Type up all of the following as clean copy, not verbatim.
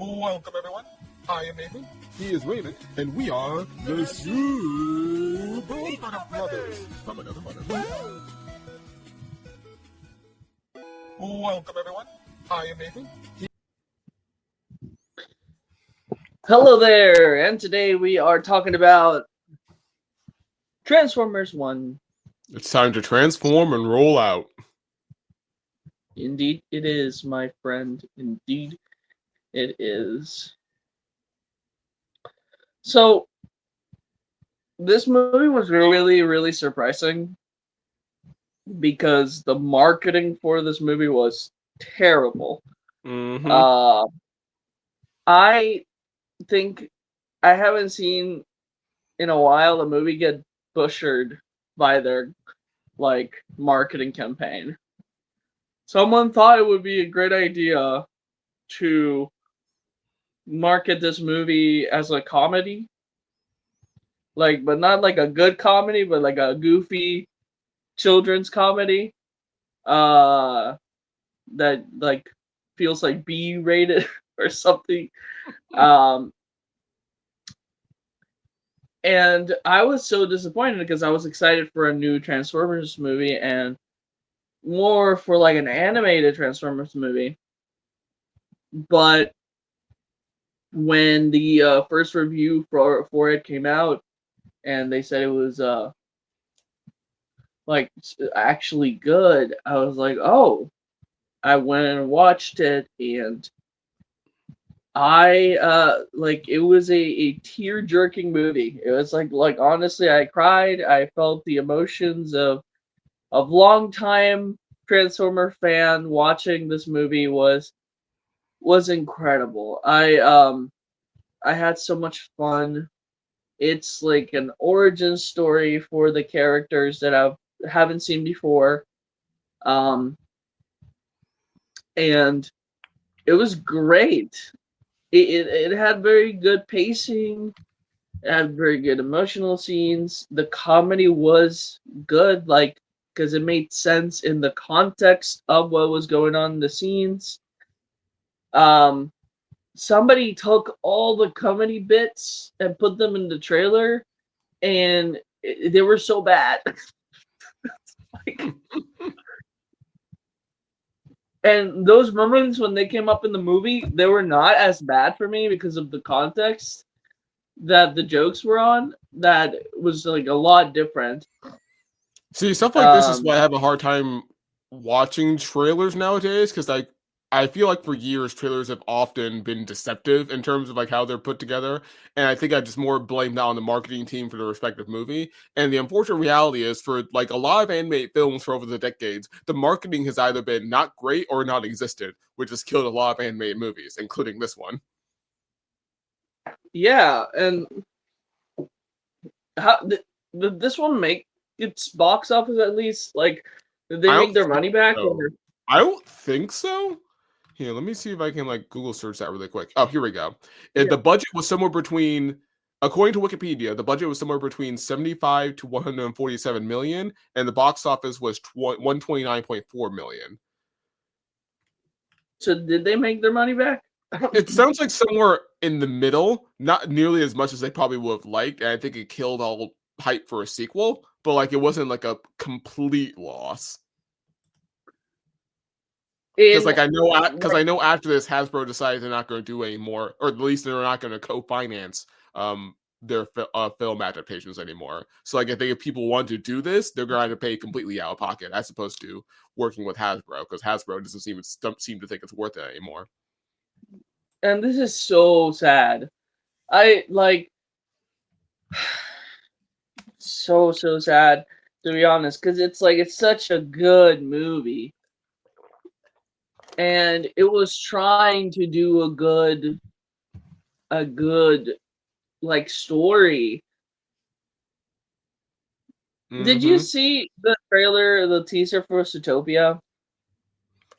Welcome, everyone. I am Nathan. He is Raymond. And we are the Infodump Brothers from another mother. Welcome, everyone. I am Nathan. Hello there, and today we are talking about Transformers 1. It's time to transform and roll out. Indeed it is, my friend. Indeed it is. So, this movie was really, really surprising because the marketing for this movie was terrible. Mm-hmm. I think I haven't seen in a while a movie get butchered by their marketing campaign. Someone thought it would be a great idea to market this movie as a comedy, but not like a good comedy, but like a goofy children's comedy, that feels like B-rated or something. And I was so disappointed because I was excited for a new Transformers movie and more for like an animated Transformers movie. But when the first review for it came out and they said it was actually good, I was like, oh. I went and watched it, and I it was a tear-jerking movie. It was like honestly, I cried. I felt the emotions of long-time Transformer fan watching this movie was incredible. I had so much fun. It's like an origin story for the characters that haven't seen before. And it was great. It had very good pacing. It had very good emotional scenes. The comedy was good, because it made sense in the context of what was going on in the scenes. Somebody took all the comedy bits and put them in the trailer, and they were so bad. And those moments when they came up in the movie, they were not as bad for me because of the context that the jokes were on. That was like a lot different. See, stuff like this is why I have a hard time watching trailers nowadays, because I feel like for years trailers have often been deceptive in terms of like how they're put together, and I think I just more blame that on the marketing team for the respective movie. And the unfortunate reality is, for like a lot of animated films for over the decades, the marketing has either been not great or not existed, which has killed a lot of animated movies, including this one. Yeah, and how did this one make its box office at least? Like, did they make their money back? So. I don't think so. Here, let me see if I can Google search that really quick. Oh, here we go. Yeah. The budget was somewhere between, according to Wikipedia, the budget was somewhere between 75 to 147 million, and the box office was 129.4 million. So did they make their money back? It sounds like somewhere in the middle, not nearly as much as they probably would have liked, and I think it killed all hype for a sequel, but it wasn't like a complete loss. Because I know after this, Hasbro decided they're not going to do any more, or at least they're not going to co-finance their film adaptations anymore. So I think if people want to do this, they're going to pay completely out of pocket, as opposed to working with Hasbro, because Hasbro doesn't seem to think it's worth it anymore. And this is so sad. I so sad, to be honest, because it's such a good movie. And it was trying to do a good story. Mm-hmm. Did you see the trailer, the teaser for Zootopia?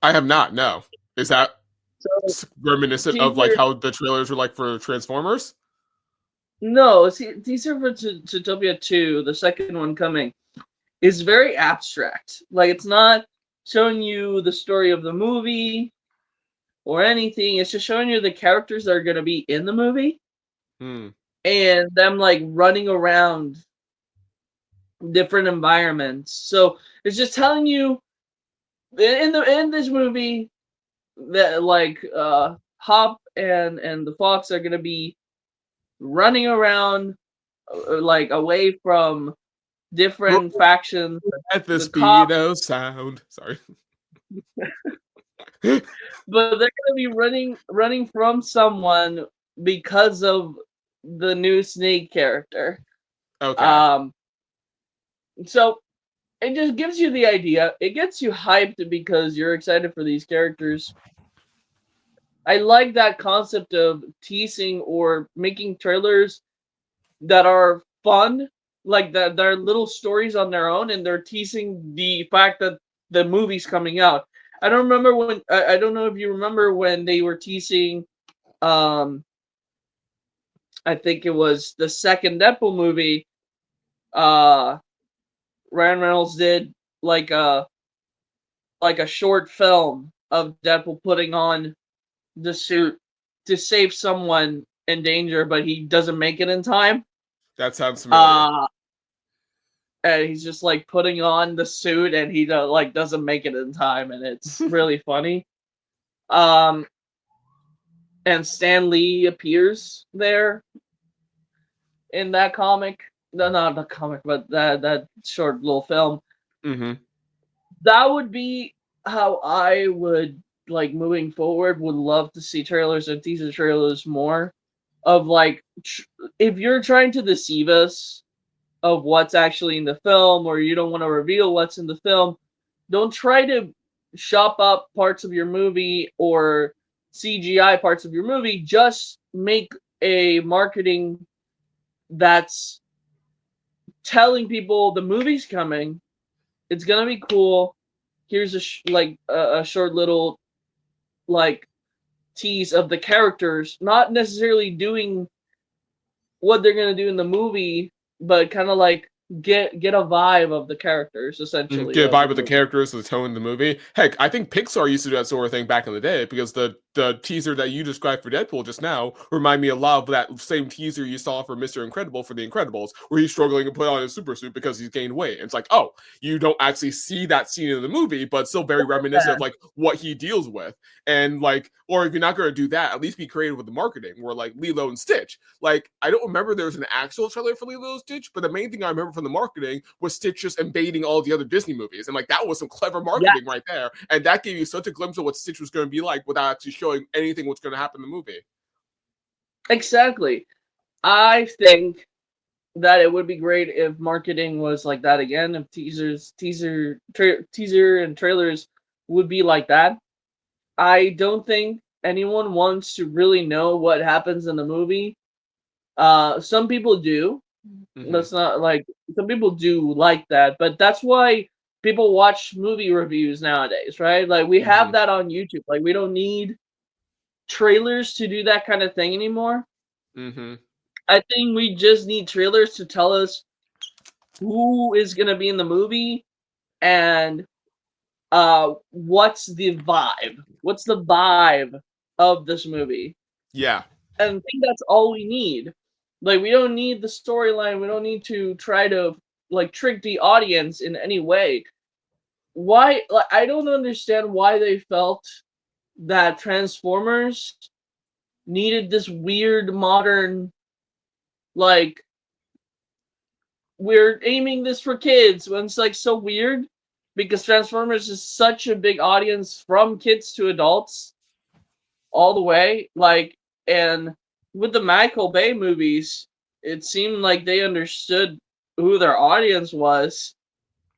I have not, no. Is that reminiscent of how the trailers were for Transformers? No, teaser for Zootopia 2, the second one coming, is very abstract. It's not showing you the story of the movie. or anything. It's just showing you the characters that are going to be in the movie Hmm. and them like running around different environments. So it's just telling you in this movie that like Hop and the Fox are going to be running around like away from different factions. At the The speed cops, of sound. Sorry. but they're gonna be running from someone because of the new Snake character. Okay. Um, so it just gives you the idea. It gets you hyped because you're excited for these characters. I like that concept of teasing or making trailers that are fun, like that they're little stories on their own, and they're teasing the fact that the movie's coming out. I don't remember when. I don't know if you remember when they were teasing. Um, I think it was the second Deadpool movie. Uh, Ryan Reynolds did like a short film of Deadpool putting on the suit to save someone in danger, but he doesn't make it in time. That sounds familiar. Uh, and he's just like putting on the suit, and he like doesn't make it in time, and it's really funny. Um, and Stan Lee appears there in that comic. No, not the comic, but that short little film. Mm-hmm. That would be how I would like moving forward. Would love to see trailers and teaser trailers more of like if you're trying to deceive us of what's actually in the film, or you don't want to reveal what's in the film, don't try to shop up parts of your movie or CGI parts of your movie. Just make a marketing that's telling people the movie's coming. It's gonna be cool. Here's a short little like tease of the characters, not necessarily doing what they're gonna do in the movie, but kind of like get a vibe of the characters essentially Get a of the vibe with the movie. characters, the tone of the movie. Heck, I think Pixar used to do that sort of thing back in the day because the teaser that you described for Deadpool just now remind me a lot of that same teaser you saw for Mr. Incredible for The Incredibles, where he's struggling to put on his super suit because he's gained weight. And it's like, oh, you don't actually see that scene in the movie, but still very reminiscent of like what he deals with. And like, or if you're not going to do that, at least be creative with the marketing. Where like Lilo and Stitch, like I don't remember there was an actual trailer for Lilo and Stitch, but the main thing I remember from the marketing was Stitch just invading all the other Disney movies, and like that was some clever Yeah, marketing right there, and that gave you such a glimpse of what Stitch was going to be like without actually showing anything what's going to happen in the movie. exactly. I think that it would be great if marketing was like that again. If teaser and trailers would be like that. I don't think anyone wants to really know what happens in the movie. Some people do. Mm-hmm. That's not like some people do like that, but that's why people watch movie reviews nowadays, right? Like we have Mm-hmm. that on YouTube. Like we don't need trailers to do that kind of thing anymore. Mm-hmm. I think we just need trailers to tell us who is going to be in the movie and what's the vibe. What's the vibe of this movie? Yeah. And I think that's all we need. Like we don't need the storyline. We don't need to try to like trick the audience in any way. Why? Like I don't understand why they felt that Transformers needed this weird modern like we're aiming this for kids when it's like so weird because Transformers is such a big audience from kids to adults all the way. Like, and with the Michael Bay movies, it seemed like they understood who their audience was.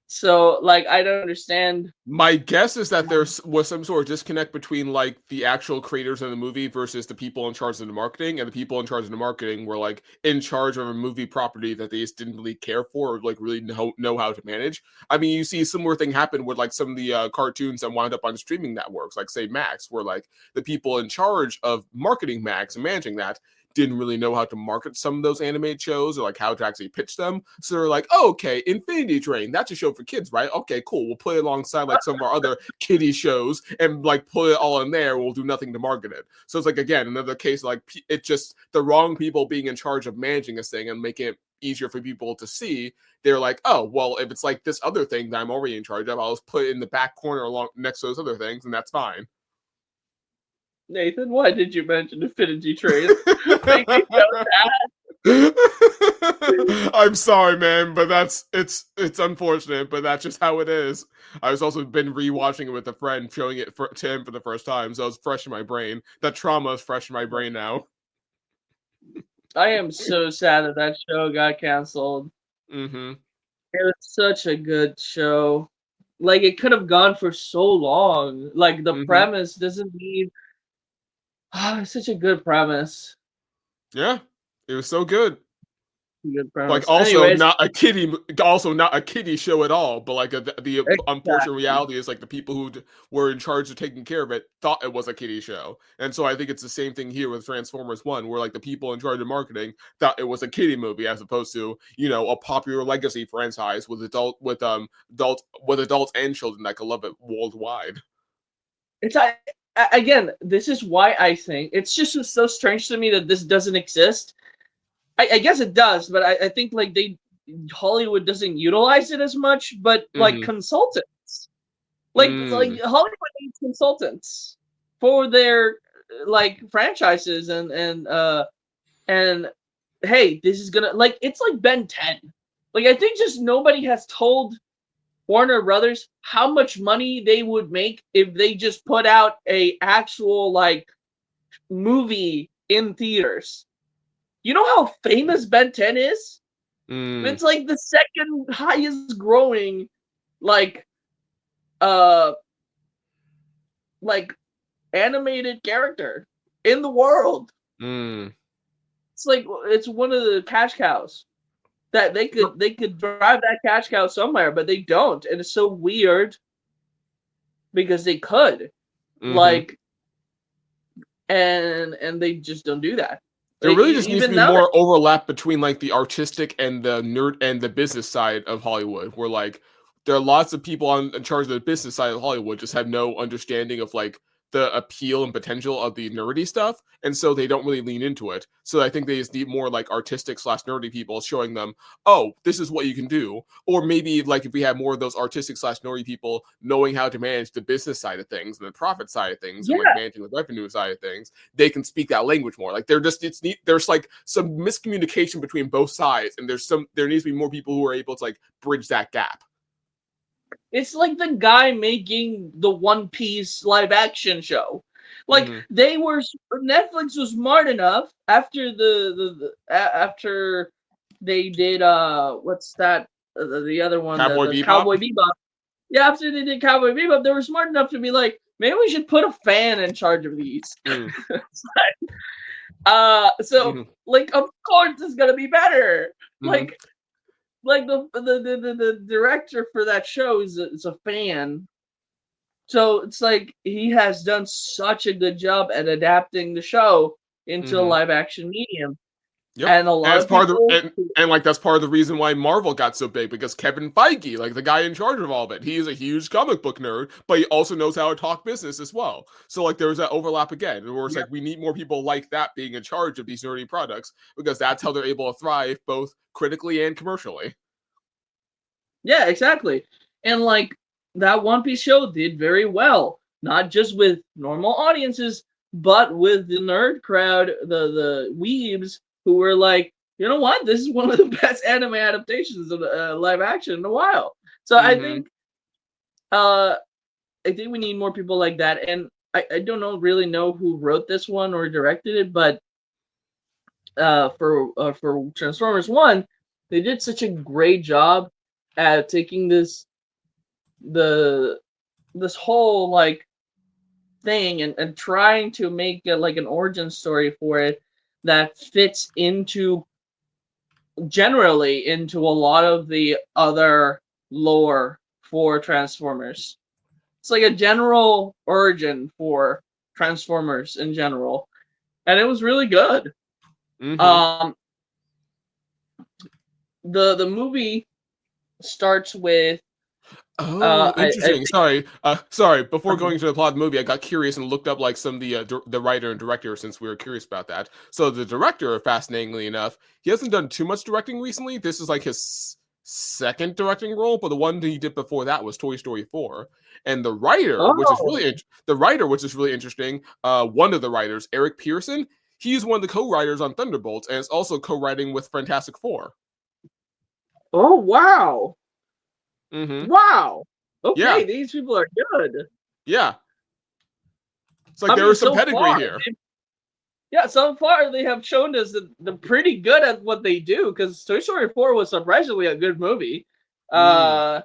So, like, I don't understand. My guess is that there was some sort of disconnect between like the actual creators of the movie versus the people in charge of the marketing, and the people in charge of the marketing were like in charge of a movie property that they just didn't really care for or like really know how to manage. I mean, you see a similar thing happen with like some of the cartoons that wound up on streaming networks, like say Max, where like the people in charge of marketing Max and managing that didn't really know how to market some of those animated shows or like how to actually pitch them. So they're like, oh, okay, Infinity Train, that's a show for kids, right? Okay, cool. We'll put it alongside like some of our other kiddie shows and like put it all in there. We'll do nothing to market it. So it's like, again, another case like it's just the wrong people being in charge of managing this thing and making it easier for people to see. They're like, oh, well, if it's like this other thing that I'm already in charge of, I'll just put it in the back corner along next to those other things, and that's fine. Nathan, why did you mention Infinity Train? Make me so sad. I'm sorry, man, but it's unfortunate, but that's just how it is. I was also been rewatching it with a friend, showing it to him for the first time, so it's fresh in my brain. That trauma is fresh in my brain now. I am so sad that show got canceled. Mm-hmm. It was such a good show. Like, it could have gone for so long. Like, the premise doesn't need... it's such a good premise. Yeah, it was so good. Good premise. Like, also Anyways, not a kiddie show at all, but like the unfortunate reality is like the people who were in charge of taking care of it thought it was a kiddie show. And so I think it's the same thing here with Transformers 1, where like the people in charge of marketing thought it was a kiddie movie as opposed to, you know, a popular legacy franchise with adults and children that could love it worldwide. It's again, this is why I think it's just so strange to me that this doesn't exist. I guess it does, but I think like Hollywood doesn't utilize it as much. But like consultants, like Hollywood needs consultants for their like franchises and hey, this is gonna like it's like Ben 10. Like I think just nobody has told Warner Brothers how much money they would make if they just put out a actual like movie in theaters. You know how famous Ben 10 is? It's like the second highest growing like animated character in the world. It's like it's one of the cash cows that they could drive that cash cow somewhere, but they don't, and it's so weird because they could like and they just don't do that. There really just needs to be more overlap between like the artistic and the nerd and the business side of Hollywood, where like there are lots of people in charge of the business side of Hollywood just have no understanding of like the appeal and potential of the nerdy stuff, and so they don't really lean into it. So I think they just need more like artistic / nerdy people showing them, oh, this is what you can do. Or maybe like if we have more of those artistic / nerdy people knowing how to manage the business side of things and the profit side of things and like managing the revenue side of things, they can speak that language more. Like there's like some miscommunication between both sides, and there needs to be more people who are able to like bridge that gap. It's like the guy making the One Piece live action show. Like Netflix was smart enough after after they did what's that the other one Cowboy Bebop. Yeah, after they did Cowboy Bebop, they were smart enough to be like, maybe we should put a fan in charge of these. Like of course it's gonna be better. Like the director for that show is a fan, so it's like he has done such a good job at adapting the show into a live action medium. Yep. And a lot of people, that's part of the reason why Marvel got so big, because Kevin Feige, like the guy in charge of all of it, he is a huge comic book nerd, but he also knows how to talk business as well. So like there's that overlap again, where it's like we need more people like that being in charge of these nerdy products, because that's how they're able to thrive both critically and commercially. Yeah, exactly. And like that One Piece show did very well, not just with normal audiences, but with the nerd crowd, the weebs who were like, you know what, this is one of the best anime adaptations of live action in a while. So I think we need more people like that. And I don't really know who wrote this one or directed it, but for Transformers 1, they did such a great job at taking this whole like thing and trying to make it like an origin story for it that fits generally into a lot of the other lore for Transformers. It's like a general origin for Transformers in general, and it was really good. Um, the movie starts with Oh, I interesting. Sorry. Before think, going to the plot of the movie, I got curious and looked up like some of the writer and director since we were curious about that. So the director, fascinatingly enough, he hasn't done too much directing recently. This is like his second directing role, but the one that he did before that was Toy Story 4. And the writer, oh which is really interesting, one of the writers, Eric Pearson, he's one of the co-writers on Thunderbolts, and is also co-writing with Fantastic Four. oh wow. Mm-hmm. Wow. Okay, Yeah, these people are good. yeah. It's like I there mean, was some so pedigree far, here. yeah, so far they have shown us that they're pretty good at what they do. Because Toy Story 4 was surprisingly a good movie, and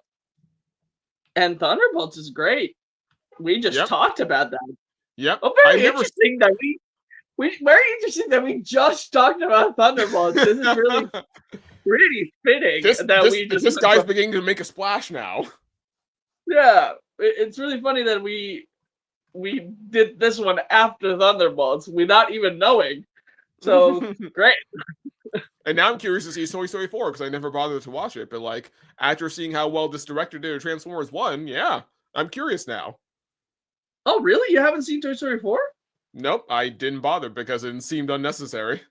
Thunderbolts is great. We just Yep. talked about that. Yep. Oh, very interesting that we very interesting that we just talked about Thunderbolts. This is really pretty fitting this guy's beginning to make a splash now. Yeah, it's really funny that we did this one after Thunderbolts without even knowing. So great. And now I'm curious to see Toy Story 4 because I never bothered to watch it. But like after seeing how well this director did Transformers 1, yeah, I'm curious now. Oh, really? You haven't seen Toy Story 4? Nope, I didn't bother because it seemed unnecessary.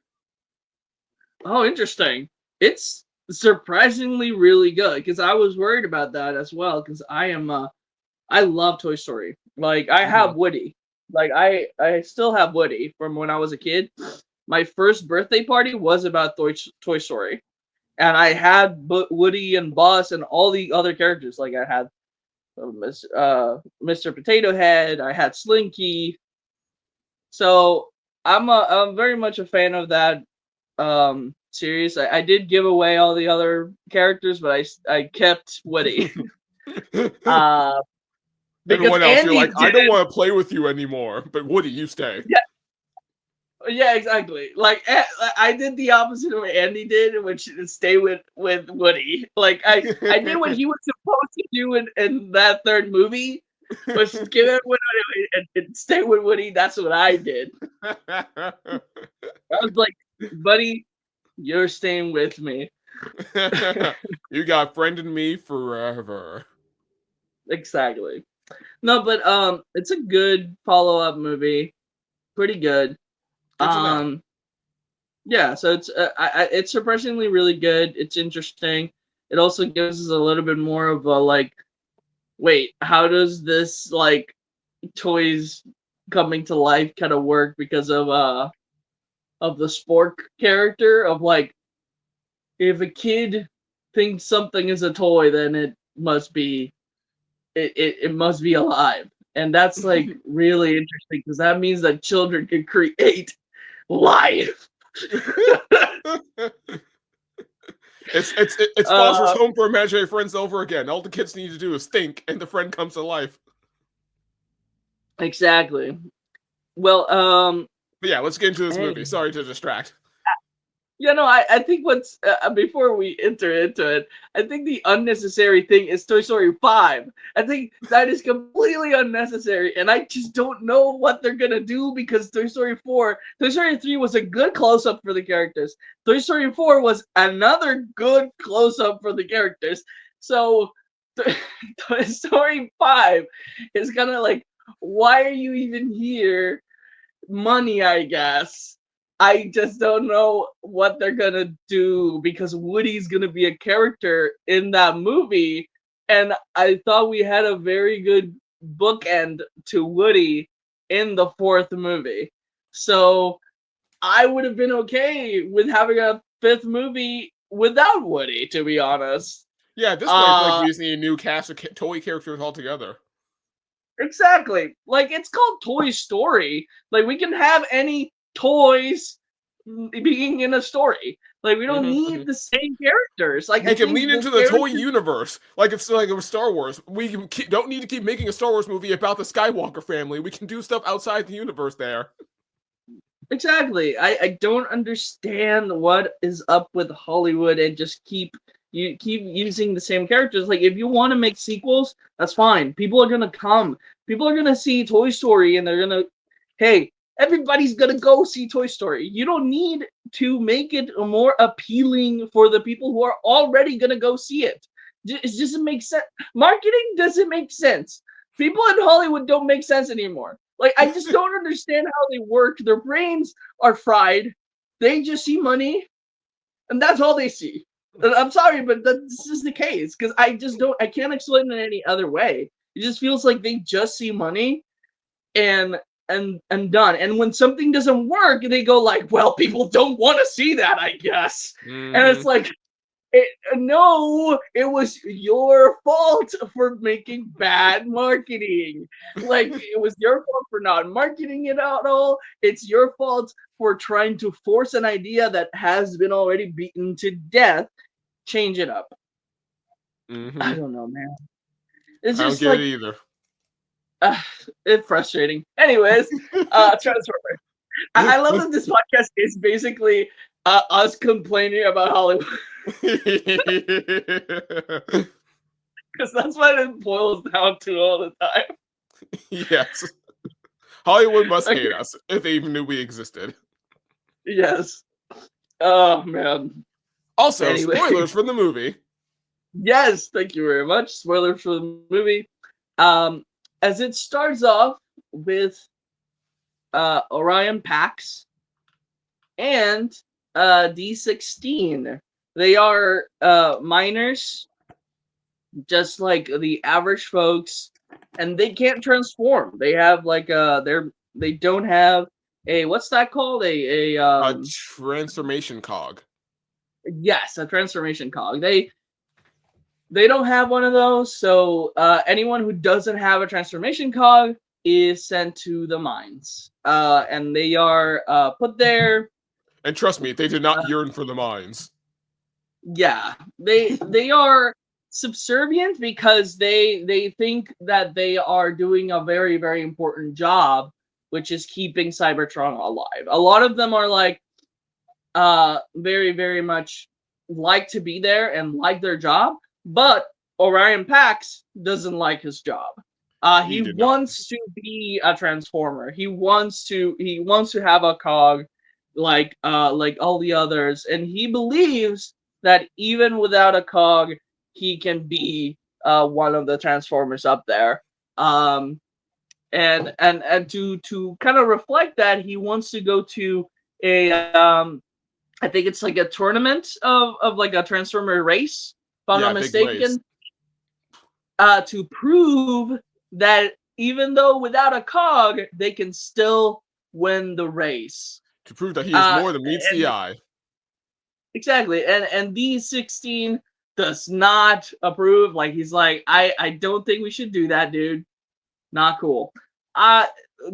Oh, interesting. It's surprisingly really good because I was worried about that as well because I love Toy Story. Like I have Woody. Like I still have Woody from when I was a kid. My first birthday party was about Toy Story, and I had Woody and Buzz and all the other characters. Like I had Mr. Potato Head. I had Slinky. So I'm very much a fan of that series. I did give away all the other characters, but I kept Woody. Because Everyone else, Andy you're like, I don't want to play with you anymore. But Woody, you stay. Yeah, exactly. Like I did the opposite of what Andy did, which is stay with Woody. Like I did what he was supposed to do in that third movie, was give it Woody and stay with Woody. That's what I did. I was like, buddy, you're staying with me. You got friend in me forever. Exactly. No, but it's a good follow-up movie. Pretty good. Good to know. Yeah, so it's surprisingly really good. It's interesting. It also gives us a little bit more of a like, wait, how does this like toys coming to life kind of work because of the Spork character of like, if a kid thinks something is a toy, then it must be it must be alive. And that's like really interesting because that means that children can create life. It's Foster's Home for Imaginary Friends over again. All the kids need to do is think, and the friend comes to life. Exactly. Well, but yeah, let's get into this movie. Sorry to distract. Yeah, no, I think what's before we enter into it, I think the unnecessary thing is Toy Story 5. I think that is completely unnecessary, and I just don't know what they're gonna do because Toy Story 4, Toy Story 3 was a good close-up for the characters. Toy Story 4 was another good close-up for the characters. So Toy Story 5 is kind of like, why are you even here? Money, I guess. I just don't know what they're gonna do because Woody's gonna be a character in that movie, and I thought we had a very good bookend to Woody in the fourth movie. So I would have been okay with having a fifth movie without Woody, to be honest. Yeah, at this point, I feel like we just need a new cast of toy characters altogether. Exactly. Like, it's called Toy Story. Like, we can have any toys being in a story. Like, we don't need the same characters. Like, we can lean into the toy universe. Like it's like it was Star Wars. We don't need to keep making a Star Wars movie about the Skywalker family. We can do stuff outside the universe there. Exactly. I don't understand what is up with Hollywood and just keep using the same characters. Like, if you want to make sequels, that's fine. People are gonna come. People are gonna see Toy Story and they're gonna, hey, everybody's gonna go see Toy Story. You don't need to make it more appealing for the people who are already gonna go see it. It doesn't make sense. Marketing doesn't make sense. People in Hollywood don't make sense anymore. Like, I just don't understand how they work. Their brains are fried. They just see money, and that's all they see. And I'm sorry, but this is the case because I can't explain it any other way. It just feels like they just see money and done. And when something doesn't work, they go like, "Well, people don't want to see that, I guess." Mm-hmm. And it's like, no, it was your fault for making bad marketing. Like, it was your fault for not marketing it at all. It's your fault for trying to force an idea that has been already beaten to death. Change it up. Mm-hmm. I don't know, man. It's I just don't get like it either. It's frustrating. Anyways, Transformers. I love that this podcast is basically us complaining about Hollywood because that's what it boils down to all the time. Yes. Hollywood must Okay. hate us if they even knew we existed. Yes. Oh man. Also, Anyway. spoilers from the movie. Yes, thank you very much. Spoilers for the movie. As it starts off with Orion Pax and D16. They are miners, just like the average folks, and they can't transform. They have like they don't have a what's that called? A transformation cog. Yes, a transformation cog. They don't have one of those, so anyone who doesn't have a transformation cog is sent to the mines. And they are put there. And trust me, they did not yearn for the mines. Yeah, they are subservient because they think that they are doing a very, very important job, which is keeping Cybertron alive. A lot of them are like very, very much like to be there and like their job, but Orion Pax doesn't like his job. He wants to be a transformer. He wants to have a cog like all the others, and he believes that even without a cog, he can be one of the transformers up there. And to kind of reflect that, he wants to go to a I think it's like a tournament of like a transformer race, if I'm not mistaken, to prove that even though without a cog, they can still win the race. To prove that he is more than meets the eye. Exactly. And D16 does not approve. Like, he's like, I don't think we should do that, dude. Not cool.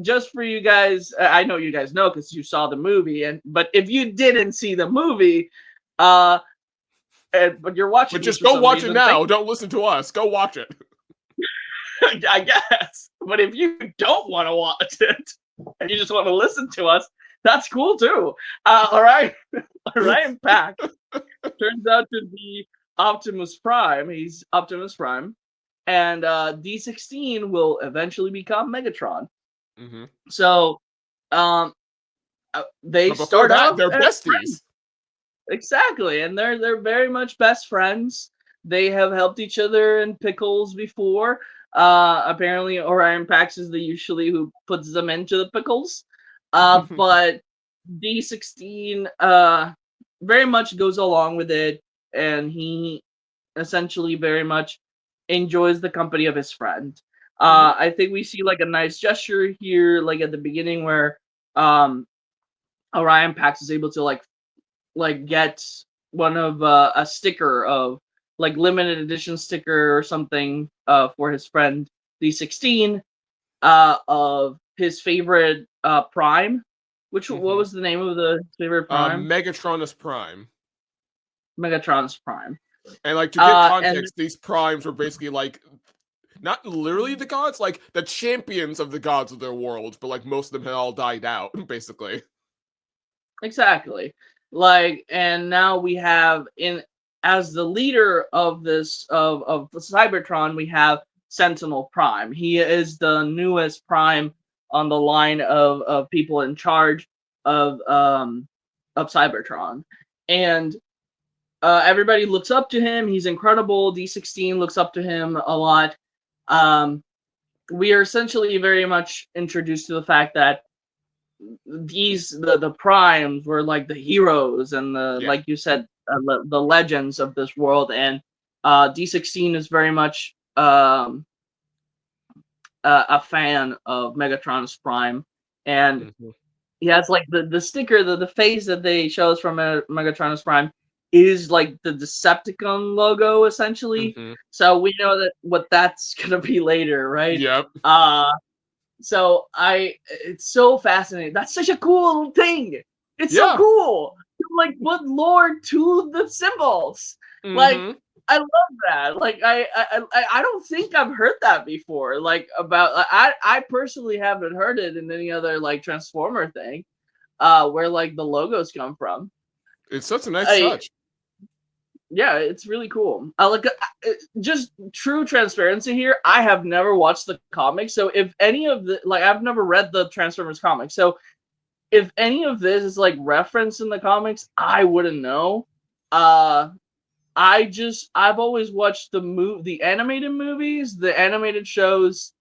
Just for you guys, I know you guys know because you saw the movie, but if you didn't see the movie, but you're watching, but just go watch it now. Don't listen to us. Go watch it. I guess. But if you don't want to watch it and you just want to listen to us, that's cool too. Orion Pax turns out to be Optimus Prime. He's Optimus Prime. And D16 will eventually become Megatron. Mm-hmm. So they start out, they're besties. Friends. Exactly, and they're very much best friends. They have helped each other in pickles before. Apparently, Orion Pax is the usually who puts them into the pickles. But D16 very much goes along with it, and he essentially very much enjoys the company of his friend. I think we see like a nice gesture here, like at the beginning where Orion Pax is able to like get one of a sticker of like limited edition sticker or something for his friend D16 of his favorite Prime. What was the name of the favorite Prime? Megatronus Prime. Megatronus Prime. And like to give context, these primes were basically like not literally the gods, like the champions of the gods of their worlds, but like most of them had all died out, basically. Exactly. Like, and now we have as the leader of this of Cybertron, we have Sentinel Prime. He is the newest Prime on the line of people in charge of Cybertron, and everybody looks up to him. He's incredible. D16 looks up to him a lot. We are essentially very much introduced to the fact that the primes were like the heroes and like you said, the legends of this world, and D16 is very much a fan of Megatron's Prime, and he has like the sticker, the face that they show us from Megatron's Prime is like the Decepticon logo essentially. So we know that what that's gonna be later, right? Yep. So it's so fascinating. That's such a cool thing. It's so cool. Like put lore to the symbols. Like I love that. Like I don't think I've heard that before. Like about I personally haven't heard it in any other like Transformer thing, where like the logos come from. It's such a nice touch. Yeah, it's really cool. Just true transparency here. I have never watched the comics, so if any of the I've never read the Transformers comics, so if any of this is like referenced in the comics, I wouldn't know. I've always watched the animated movies, the animated shows,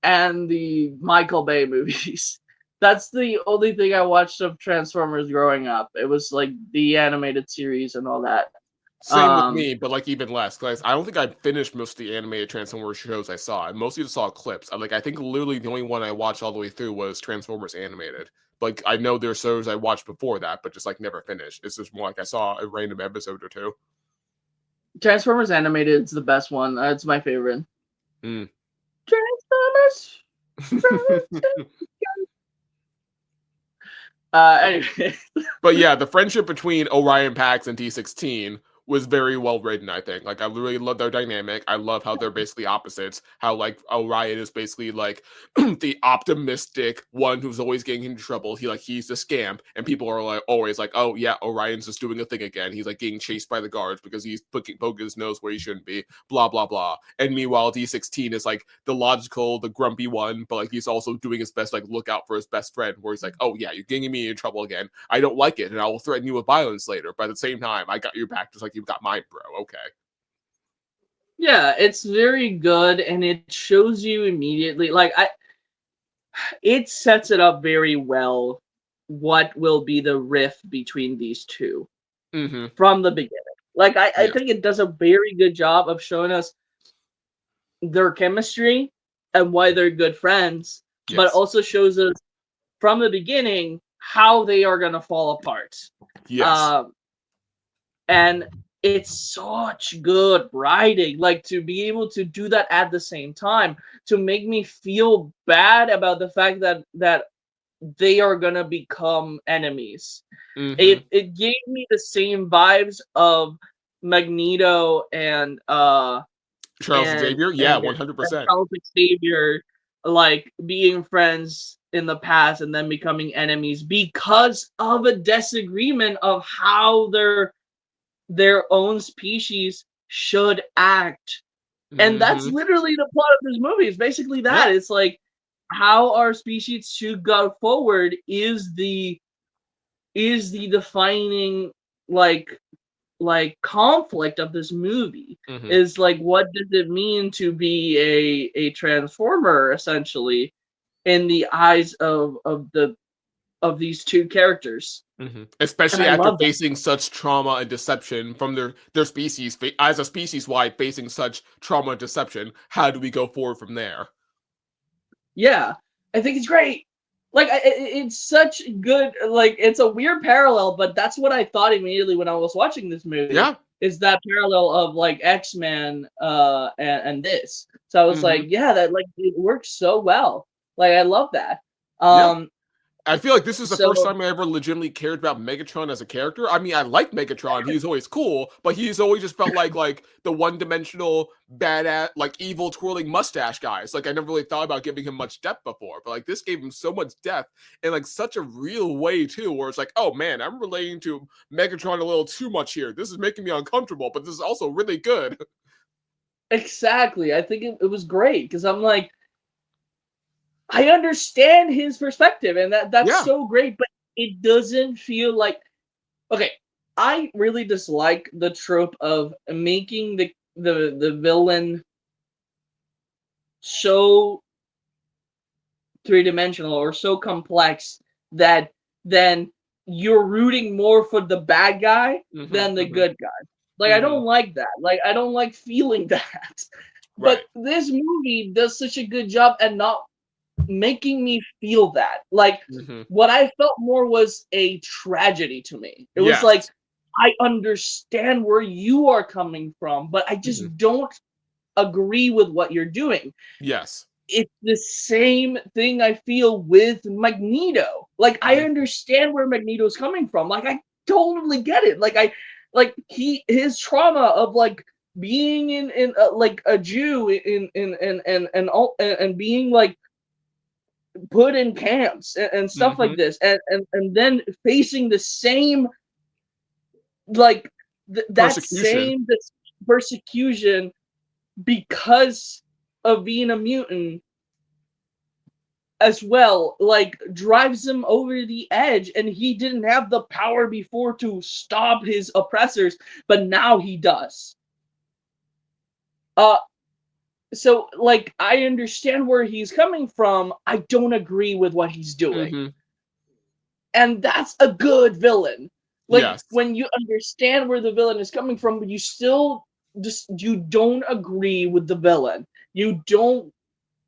and the Michael Bay movies. That's the only thing I watched of Transformers growing up. It was like the animated series and all that. Same with me, but like even less. Because I don't think I finished most of the animated Transformers shows I saw. I mostly just saw clips. I think literally the only one I watched all the way through was Transformers Animated. Like I know there's shows I watched before that, but just like never finished. It's just more like I saw a random episode or two. Transformers Animated is the best one. It's my favorite. Transformers. Anyway. But yeah, the friendship between Orion Pax and D16 was very well written, I think. Like, I really love their dynamic. I love how they're basically opposites. How, like, Orion is basically, like, the optimistic one who's always getting into trouble. He's the scamp. And people are, like, always like, oh, yeah, Orion's just doing a thing again. He's, like, getting chased by the guards because he's poking his nose where he shouldn't be. Blah, blah, blah. And meanwhile, D16 is, like, the logical, the grumpy one. But, like, he's also doing his best, like, look out for his best friend. Where he's like, oh, yeah, you're getting me in trouble again. I don't like it. And I will threaten you with violence later. But at the same time, I got your back just like you've got mine, bro. Okay. Yeah, it's very good, and it shows you immediately. It sets it up very well. What will be the rift between these two from the beginning? I think it does a very good job of showing us their chemistry and why they're good friends, but also shows us from the beginning how they are gonna fall apart. Yes. And it's such good writing, like to be able to do that at the same time, to make me feel bad about the fact that they are gonna become enemies. It gave me the same vibes of Magneto and Charles Xavier. Yeah, 100%. Charles Xavier, like being friends in the past and then becoming enemies because of a disagreement of how their own species should act. And that's literally the plot of this movie. It's basically that. It's like how our species should go forward is the defining like conflict of this movie. Is like, what does it mean to be a transformer essentially in the eyes of these two characters. Especially after facing such trauma and deception from their species, as a species-wide facing such trauma and deception, how do we go forward from there? Yeah, I think it's great. Like, it's such good, like, it's a weird parallel, but that's what I thought immediately when I was watching this movie. Yeah. Is that parallel of, like, X-Men and this. So I was like, yeah, that, like, it works so well. Like, I love that. I feel like this is the first time I ever legitimately cared about Megatron as a character. I mean, I like Megatron. He's always cool, but he's always just felt like the one-dimensional, badass, like evil twirling mustache guys. Like I never really thought about giving him much depth before, but like this gave him so much depth in like such a real way too, where it's like, oh man, I'm relating to Megatron a little too much here. This is making me uncomfortable, but this is also really good. Exactly. I think it was great because I'm like, I understand his perspective, and that's Yeah. so great, but it doesn't feel like okay. I really dislike the trope of making the villain so three-dimensional or so complex that then you're rooting more for the bad guy Mm-hmm, than the mm-hmm, good guy. Like I mm-hmm. don't like that. Like I don't like feeling that. But Right. this movie does such a good job at not making me feel that. Like Mm-hmm. what I felt more was a tragedy to me. It was like Yes. I understand where you are coming from, but I Mm-hmm. just don't agree with what you're doing. Yes. It's the same thing I feel with Magneto. Like I Mm-hmm. understand where Magneto's coming from. Like I totally get it. Like his trauma of like being in like a Jew and being like put in camps and stuff Mm-hmm. like this and then facing the same like that Persecution. same this persecution because of being a mutant as well, like drives him over the edge, and he didn't have the power before to stop his oppressors, but now he does. uh so like I understand where he's coming from. I don't agree with what he's doing, Mm-hmm. and that's a good villain. Like Yes. when you understand where the villain is coming from, but you still just you don't agree with the villain. You don't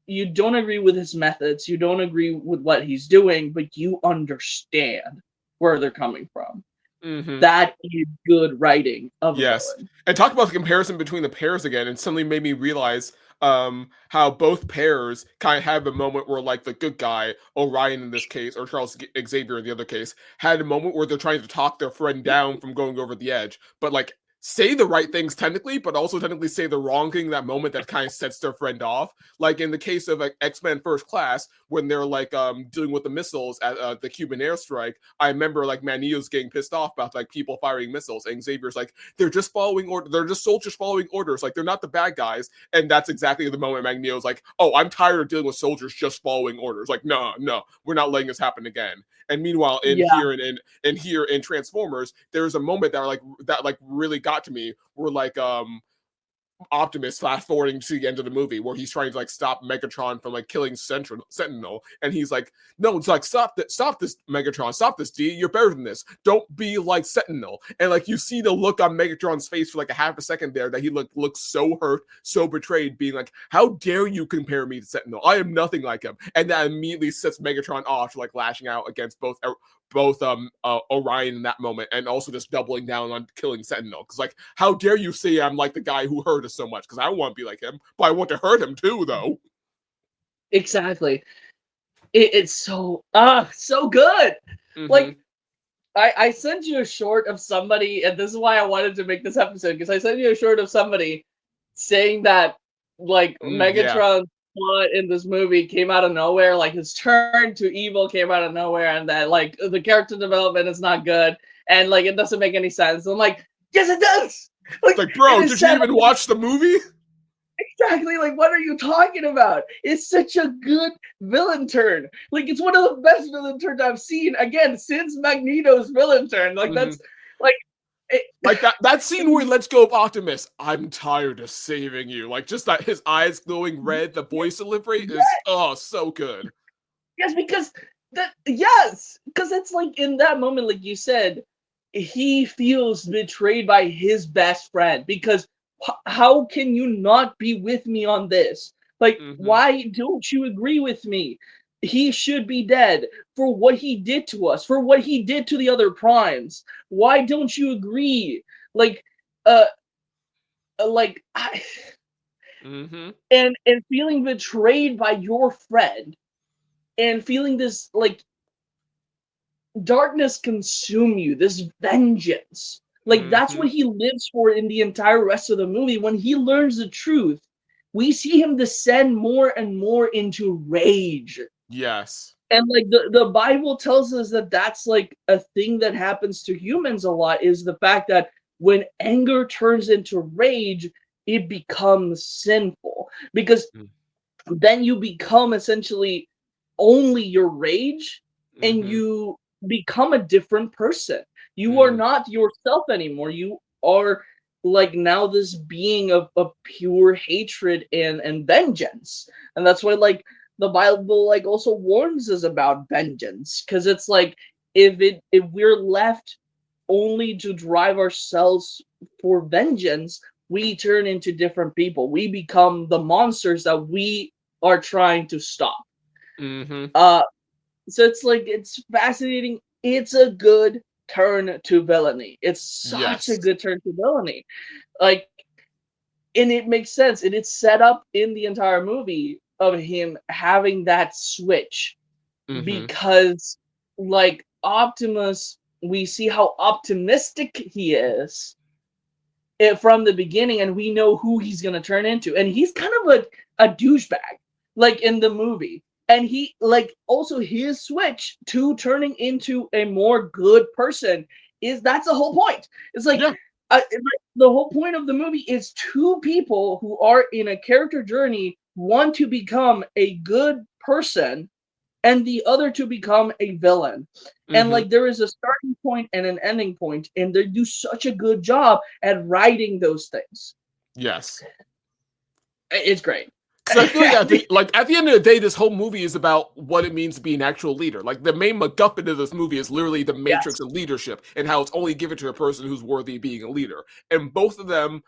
agree with his methods, you don't agree with what he's doing, but you understand where they're coming from. Mm-hmm. That is good writing of a Yes. villain. And talk about the comparison between the pairs again, and suddenly made me realize how both pairs kind of have a moment where like the good guy, Orion in this case, or Charles Xavier in the other case, had a moment where they're trying to talk their friend down from going over the edge, but like say the right things technically, but also technically say the wrong thing in that moment that kind of sets their friend off. Like in the case of like X-Men First Class, when they're like dealing with the missiles at the Cuban airstrike, I remember like Magneto's getting pissed off about like people firing missiles, and Xavier's like, they're just following order. They're just soldiers following orders. Like they're not the bad guys. And that's exactly the moment Magneto's like, oh, I'm tired of dealing with soldiers just following orders. Like, no, we're not letting this happen again. And meanwhile, in Yeah, here and here in Transformers, there's a moment that really got to me where like Optimus fast forwarding to the end of the movie where he's trying to like stop Megatron from like killing Sentinel, and he's like, no, it's like stop this Megatron, stop this D, you're better than this, don't be like Sentinel. And like you see the look on Megatron's face for like a half a second there that he looks so hurt, so betrayed, being like, how dare you compare me to Sentinel, I am nothing like him. And that immediately sets Megatron off to like lashing out against both Orion in that moment, and also just doubling down on killing Sentinel. Because like, how dare you say I'm like the guy who hurt us so much? Because I want to be like him, but I want to hurt him too, though. exactly. It's so so good. Mm-hmm. Like I sent you a short of somebody, and this is why I wanted to make this episode, because I sent you a short of somebody saying that like Yeah. Megatron's plot in this movie came out of nowhere, like his turn to evil came out of nowhere, and that like the character development is not good, and like it doesn't make any sense. I'm like, yes, it does. It's Like like, it bro, is did you set even watch the movie? exactly like what are you talking about? It's such a good villain turn. Like it's one of the best villain turns I've seen again since Magneto's villain turn. Like Mm-hmm. that's like it, Like that scene where he lets go of Optimus. I'm tired of saving you. Like just that his eyes glowing red, the voice delivery is so good. yes, because because it's like in that moment, like you said, he feels betrayed by his best friend because how can you not be with me on this? Like, Mm-hmm. why don't you agree with me? He should be dead for what he did to us, for what he did to the other primes. Why don't you agree? Like, uh, like, Mm-hmm. and feeling betrayed by your friend, and feeling this like darkness consume you, this vengeance. Like that's Mm-hmm. what he lives for in the entire rest of the movie. When he learns the truth, we see him descend more and more into rage. Yes. And like the Bible tells us that that's like a thing that happens to humans a lot, is the fact that when anger turns into rage, it becomes sinful because then you become essentially only your rage, and Mhm. you become a different person. You are not yourself anymore. You are like now this being of pure hatred and vengeance. And that's why like the Bible like also warns us about vengeance. Because it's like if we're left only to drive ourselves for vengeance, we turn into different people. We become the monsters that we are trying to stop. Mhm. Uh, so it's like it's fascinating. It's a good turn to villainy. It's such a Yes. good turn to villainy. Like, and it makes sense. And it's set up in the entire movie of him having that switch Mhm. because, like, Optimus, we see how optimistic he is from the beginning, and we know who he's gonna turn into, and he's kind of a douchebag, like in the movie. And he like also his switch to turning into a more good person is that's the whole point. It's like, Yeah. the whole point of the movie is two people who are in a character journey want to become a good person and the other to become a villain. And Mhm. like there is a starting point and an ending point, and they do such a good job at writing those things. Yes. It's great. Because I feel like at the end of the day, this whole movie is about what it means to be an actual leader. Like the main MacGuffin of this movie is literally the matrix Yes. of leadership and how it's only given to a person who's worthy of being a leader. And both of them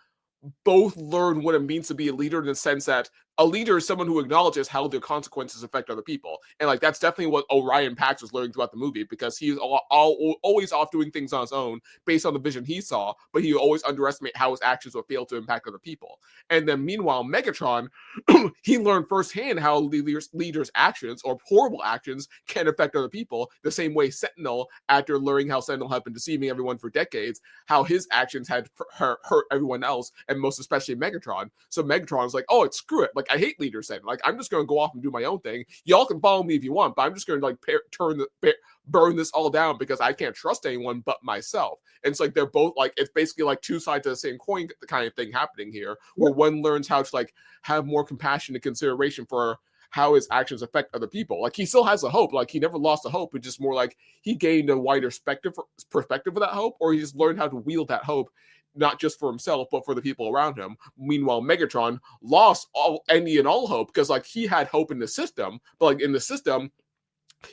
both learn what it means to be a leader in the sense that a leader is someone who acknowledges how their consequences affect other people. And like that's definitely what Orion Pax was learning throughout the movie because he's always off doing things on his own based on the vision he saw, but he always underestimate how his actions would fail to impact other people. And then meanwhile, Megatron, he learned firsthand how leaders' actions or horrible actions can affect other people. The same way Sentinel, after learning how Sentinel had been deceiving everyone for decades, how his actions had hurt everyone else, and most especially Megatron. So Megatron's like, oh, it's screw it. Like, I hate leaders then. Like, I'm just going to go off and do my own thing. Y'all can follow me if you want, but I'm just going to like burn this all down because I can't trust anyone but myself. And it's like they're both like it's basically like two sides of the same coin kind of thing happening here, where one learns how to like have more compassion and consideration for how his actions affect other people. Like he still has a hope, like he never lost a hope, but just more like he gained a wider perspective of that hope, or he just learned how to wield that hope not just for himself but for the people around him. Meanwhile, Megatron lost any and all hope because like he had hope in the system, but like in the system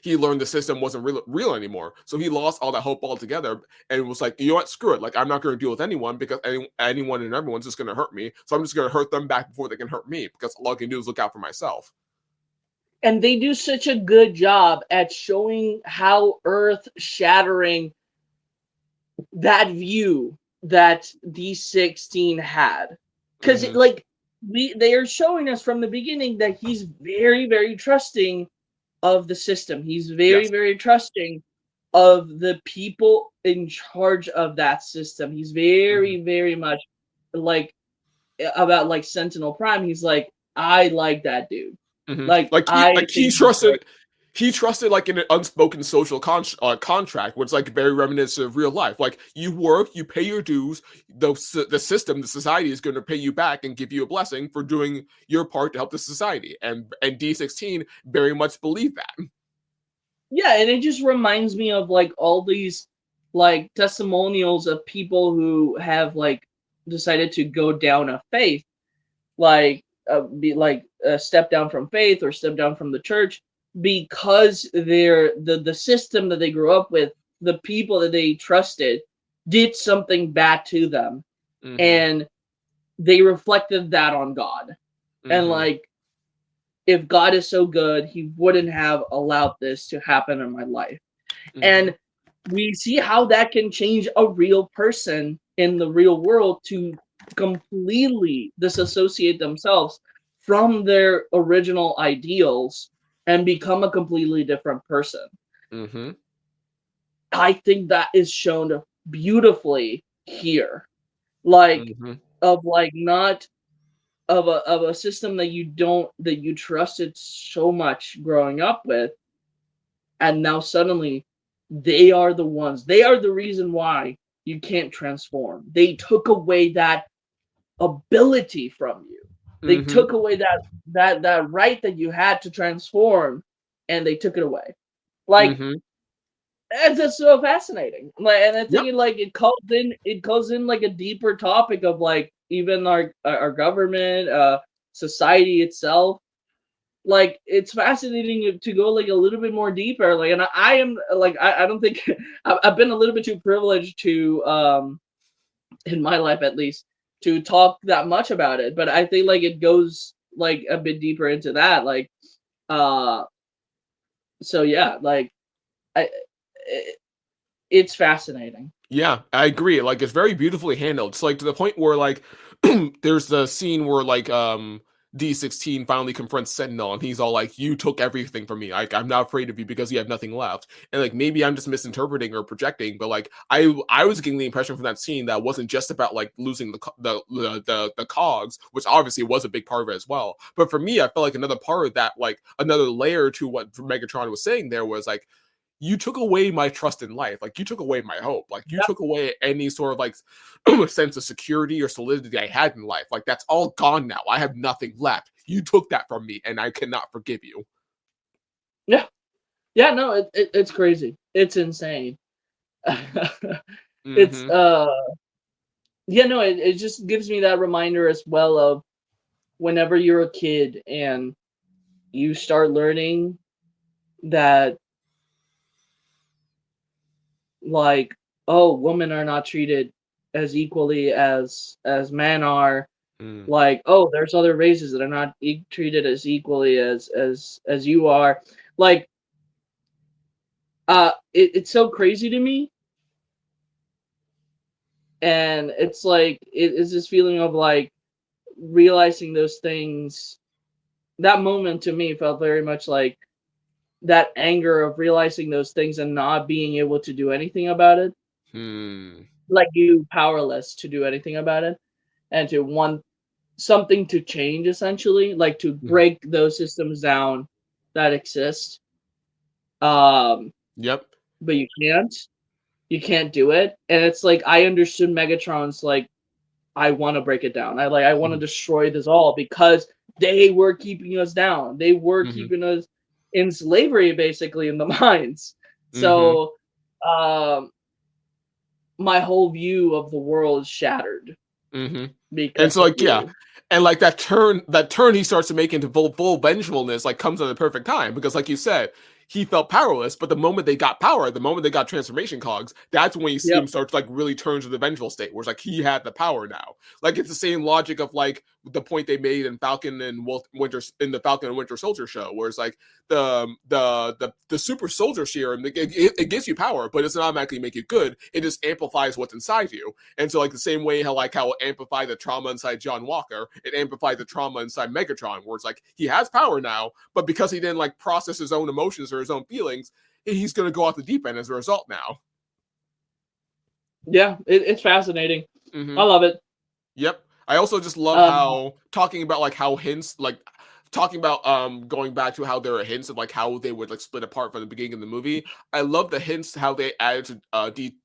he learned the system wasn't real anymore. So he lost all that hope altogether and was like, you know what, screw it. Like, I'm not going to deal with anyone because anyone and everyone's just going to hurt me. So I'm just going to hurt them back before they can hurt me because all I can do is look out for myself. And they do such a good job at showing how earth shattering that view that D16 had. Because like they are showing us from the beginning that he's very, very trusting of the system. He's very, Yes. very trusting of the people in charge of that system. He's very, very much like about like Sentinel Prime. He's like, I like that dude. Like Like I he think he's great. trusted like in an unspoken social contract, which is like very reminiscent of real life. Like you work, you pay your dues. The system, the society is going to pay you back and give you a blessing for doing your part to help the society. And D16 very much believe that. Yeah, and it just reminds me of like all these like testimonials of people who have like decided to go down a faith, like be like step down from faith or step down from the church because the system that they grew up with, the people that they trusted, did something bad to them, and they reflected that on God, and like if God is so good, he wouldn't have allowed this to happen in my life. And we see how that can change a real person in the real world to completely disassociate themselves from their original ideals and become a completely different person. I think that is shown beautifully here. Like of like not of a system that you trusted so much growing up with, and now suddenly they are the ones, they are the reason why you can't transform. They took away that ability from you. They took away that right that you had to transform, and they took it away. Like, Mm-hmm. it's just so fascinating. Like, and I think Yep. it calls in like a deeper topic of like even our government, society itself. Like, it's fascinating to go like a little bit more deeper. Like, and I am like I don't think I've been a little bit too privileged to in my life at least to talk that much about it. But I think like it goes like a bit deeper into that. Like, uh, so yeah, like I. It's fascinating. Yeah, I agree. Like it's very beautifully handled. It's like to the point where like there's the scene where like D16 finally confronts Sentinel and he's all like, "You took everything from me. Like I'm not afraid of you because you have nothing left." And like maybe I'm just misinterpreting or projecting, but like I was getting the impression from that scene that it wasn't just about like losing the cogs, which obviously was a big part of it as well. But for me, I felt like another part of that, like another layer to what Megatron was saying there was like you took away my trust in life. Like you took away my hope. Like you took away any sort of like sense of security or solidity I had in life. Like that's all gone now. I have nothing left. You took that from me and I cannot forgive you. Yeah. Yeah, no, it's crazy. It's insane. It's Mm-hmm. yeah, no, it just gives me that reminder as well of whenever you're a kid and you start learning that like, oh, women are not treated as equally as men are. Mm. Like, oh, there's other races that are not treated as equally as you are. Like, it's so crazy to me, and it's like it's this feeling of like realizing those things. That moment to me felt very much like that anger of realizing those things and not being able to do anything about it. Hmm. Like you powerless to do anything about it, and to want something to change essentially, like to break those systems down that exist. Um, Yep. but you can't do it, and it's like I understood Megatron's like I want to break it down. I want to Mm-hmm. destroy this all because they were keeping us down. They were Mm-hmm. keeping us in slavery basically in the mines. Mm-hmm. So um my whole view of the world is shattered Mm-hmm. And because so of like yeah, you. and like that turn he starts to make into full vengefulness like comes at the perfect time because like you said, he felt powerless, but the moment they got power, the moment they got transformation cogs, that's when you see Yep. him start to like really turn to the vengeful state, where it's like he had the power now. Like it's the same logic of like the point they made in the Falcon and Winter Soldier show, where it's like the super soldier serum, it gives you power, but it doesn't automatically make you good. It just amplifies what's inside you. And so, like the same way how it amplified the trauma inside John Walker, it amplified the trauma inside Megatron, where it's like he has power now, but because he didn't like process his own emotions or his own feelings, he's going to go off the deep end as a result now. Yeah, it's fascinating. Mm-hmm. I love it. Yep. I also just love Um, how talking about like how hints like talking about going back to how there are hints of like how they would like split apart from the beginning of the movie. I love the hints how they added to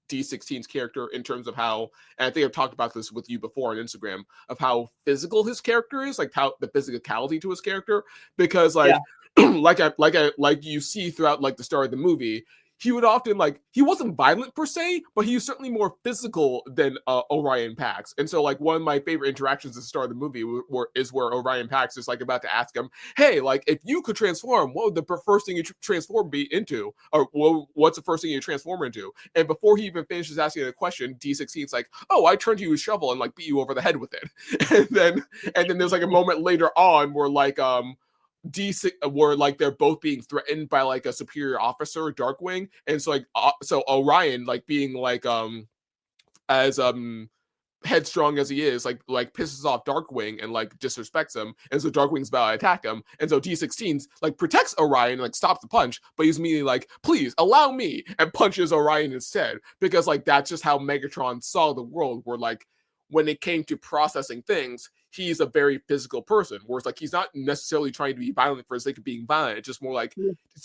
D16's character in terms of how, and I think I've talked about this with you before on Instagram, of how physical his character is, like how the physicality to his character, because yeah, like like you see throughout like the start of the movie, he would often like he wasn't violent per se, but he was certainly more physical than Orion Pax. And so like one of my favorite interactions at the start of the movie is where Orion Pax is like about to ask him, "Hey, like if you could transform, what would the first thing you transform be into, or what's the first thing you transform into?" And before he even finishes asking the question, D16's like, "Oh, I turned you a shovel and like beat you over the head with it." And then there's like a moment later on where like D6 where like they're both being threatened by like a superior officer, Darkwing, and so like so Orion like being like as headstrong as he is, like pisses off Darkwing and like disrespects him, and so Darkwing's about to attack him, and so D16's like protects Orion and like stops the punch, but he's immediately like, "Please allow me," and punches Orion instead, because like that's just how Megatron saw the world, where like when it came to processing things, he's a very physical person, whereas like he's not necessarily trying to be violent for the sake of being violent. It's just more like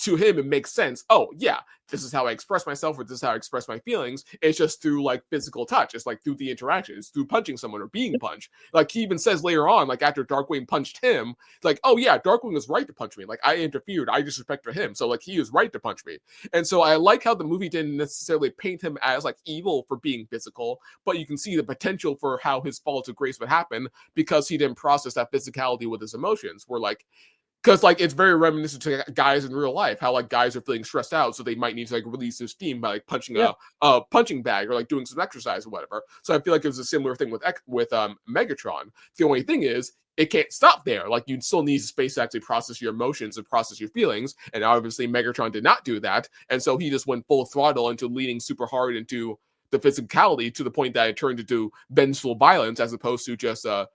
to him it makes sense. Oh yeah, this is how I express myself, or this is how I express my feelings. It's just through like physical touch. It's like through the interaction. It's through punching someone or being punched. Like he even says later on, like after Darkwing punched him, like, oh yeah, Darkwing was right to punch me. Like I interfered, I disrespected him, so like he was right to punch me. And so I like how the movie didn't necessarily paint him as like evil for being physical, but you can see the potential for how his fall to grace would happen because he didn't process that physicality with his emotions. Where like, because like it's very reminiscent to guys in real life, how like guys are feeling stressed out, so they might need to like release their steam by like punching a punching bag or like doing some exercise or whatever. So I feel like it was a similar thing with Megatron. The only thing is, it can't stop there. Like you still need space to actually process your emotions and process your feelings, and obviously Megatron did not do that, and so he just went full throttle into leaning super hard into the physicality to the point that it turned into vengeful violence as opposed to just a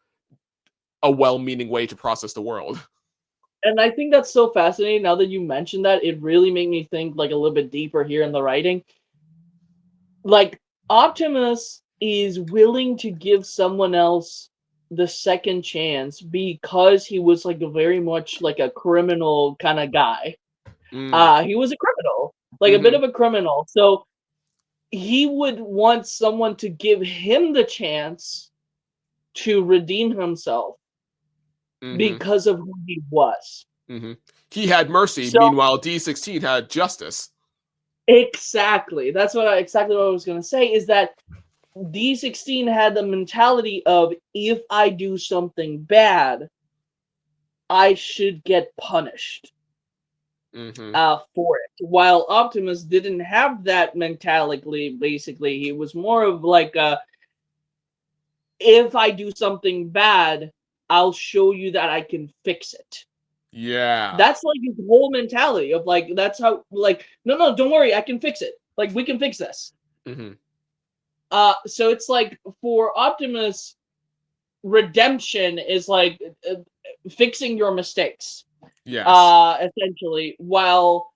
well-meaning way to process the world. And I think that's so fascinating. Now that you mentioned that, it really made me think like a little bit deeper here in the writing. Like Optimus is willing to give someone else the second chance because he was like a very much like a criminal kind of guy. He was a criminal, like a bit of a criminal. So he would want someone to give him the chance to redeem himself. Because of who he was. He had mercy, meanwhile D16 had justice. Exactly. That's exactly what I was going to say, is that D16 had the mentality of, if I do something bad, I should get punished for it. While Optimus didn't have that mentality, basically. He was more of like, if I do something bad, I'll show you that I can fix it. Yeah. That's like his whole mentality of like, that's how, like, no, don't worry, I can fix it. Like, we can fix this. So it's like, for Optimus, redemption is like fixing your mistakes. Yes. Essentially. While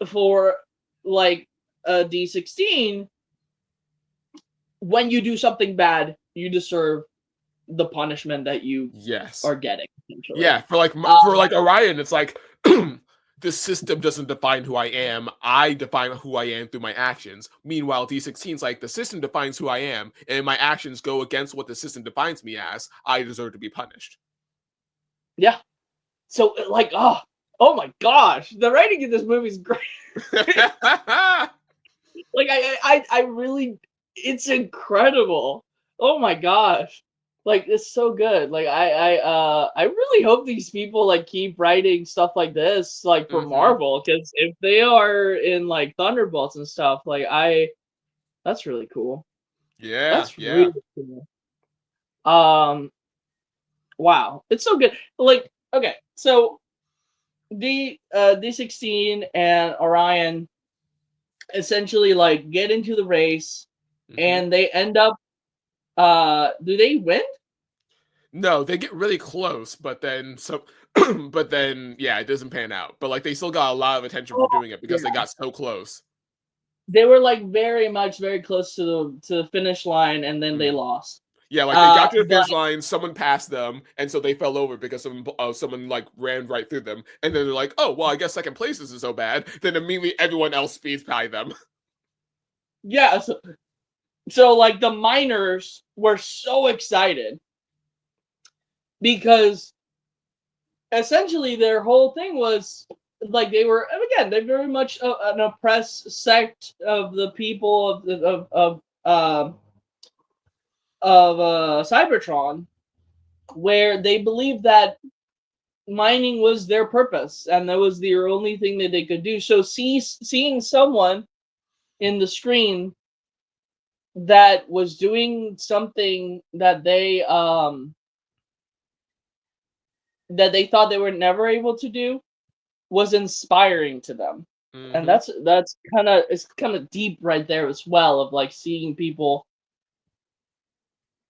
for like D16, when you do something bad, you deserve the punishment that you are getting. Yeah, for like Orion, it's like the system doesn't define who I am. I define who I am through my actions. Meanwhile, D16 is like the system defines who I am, and my actions go against what the system defines me as. I deserve to be punished. Yeah. So like, oh my gosh, the writing in this movie is great. Like I really, it's incredible. Oh my gosh. Like, it's so good. Like I really hope these people like keep writing stuff like this, like for Marvel, because if they are in like Thunderbolts and stuff, like that's really cool. Yeah. That's really cool. Wow, it's so good. Like, okay, so D16 and Orion essentially like get into the race, and they end up. Do they win? No, they get really close, but then yeah, it doesn't pan out. But like they still got a lot of attention for doing it because they got so close. They were like very close to the finish line, and then they lost. Yeah, like they got to the finish line, someone passed them, and so they fell over because someone like ran right through them, and then they're like, "Oh, well, I guess second place isn't so bad." Then immediately everyone else speeds by them. Yeah, so like the miners were so excited because essentially their whole thing was like they were, again, they're very much an oppressed sect of the people of Cybertron, where they believed that mining was their purpose and that was the only thing that they could do. So seeing someone in the screen that was doing something that they thought they were never able to do was inspiring to them. And that's kind of deep right there as well, of like seeing people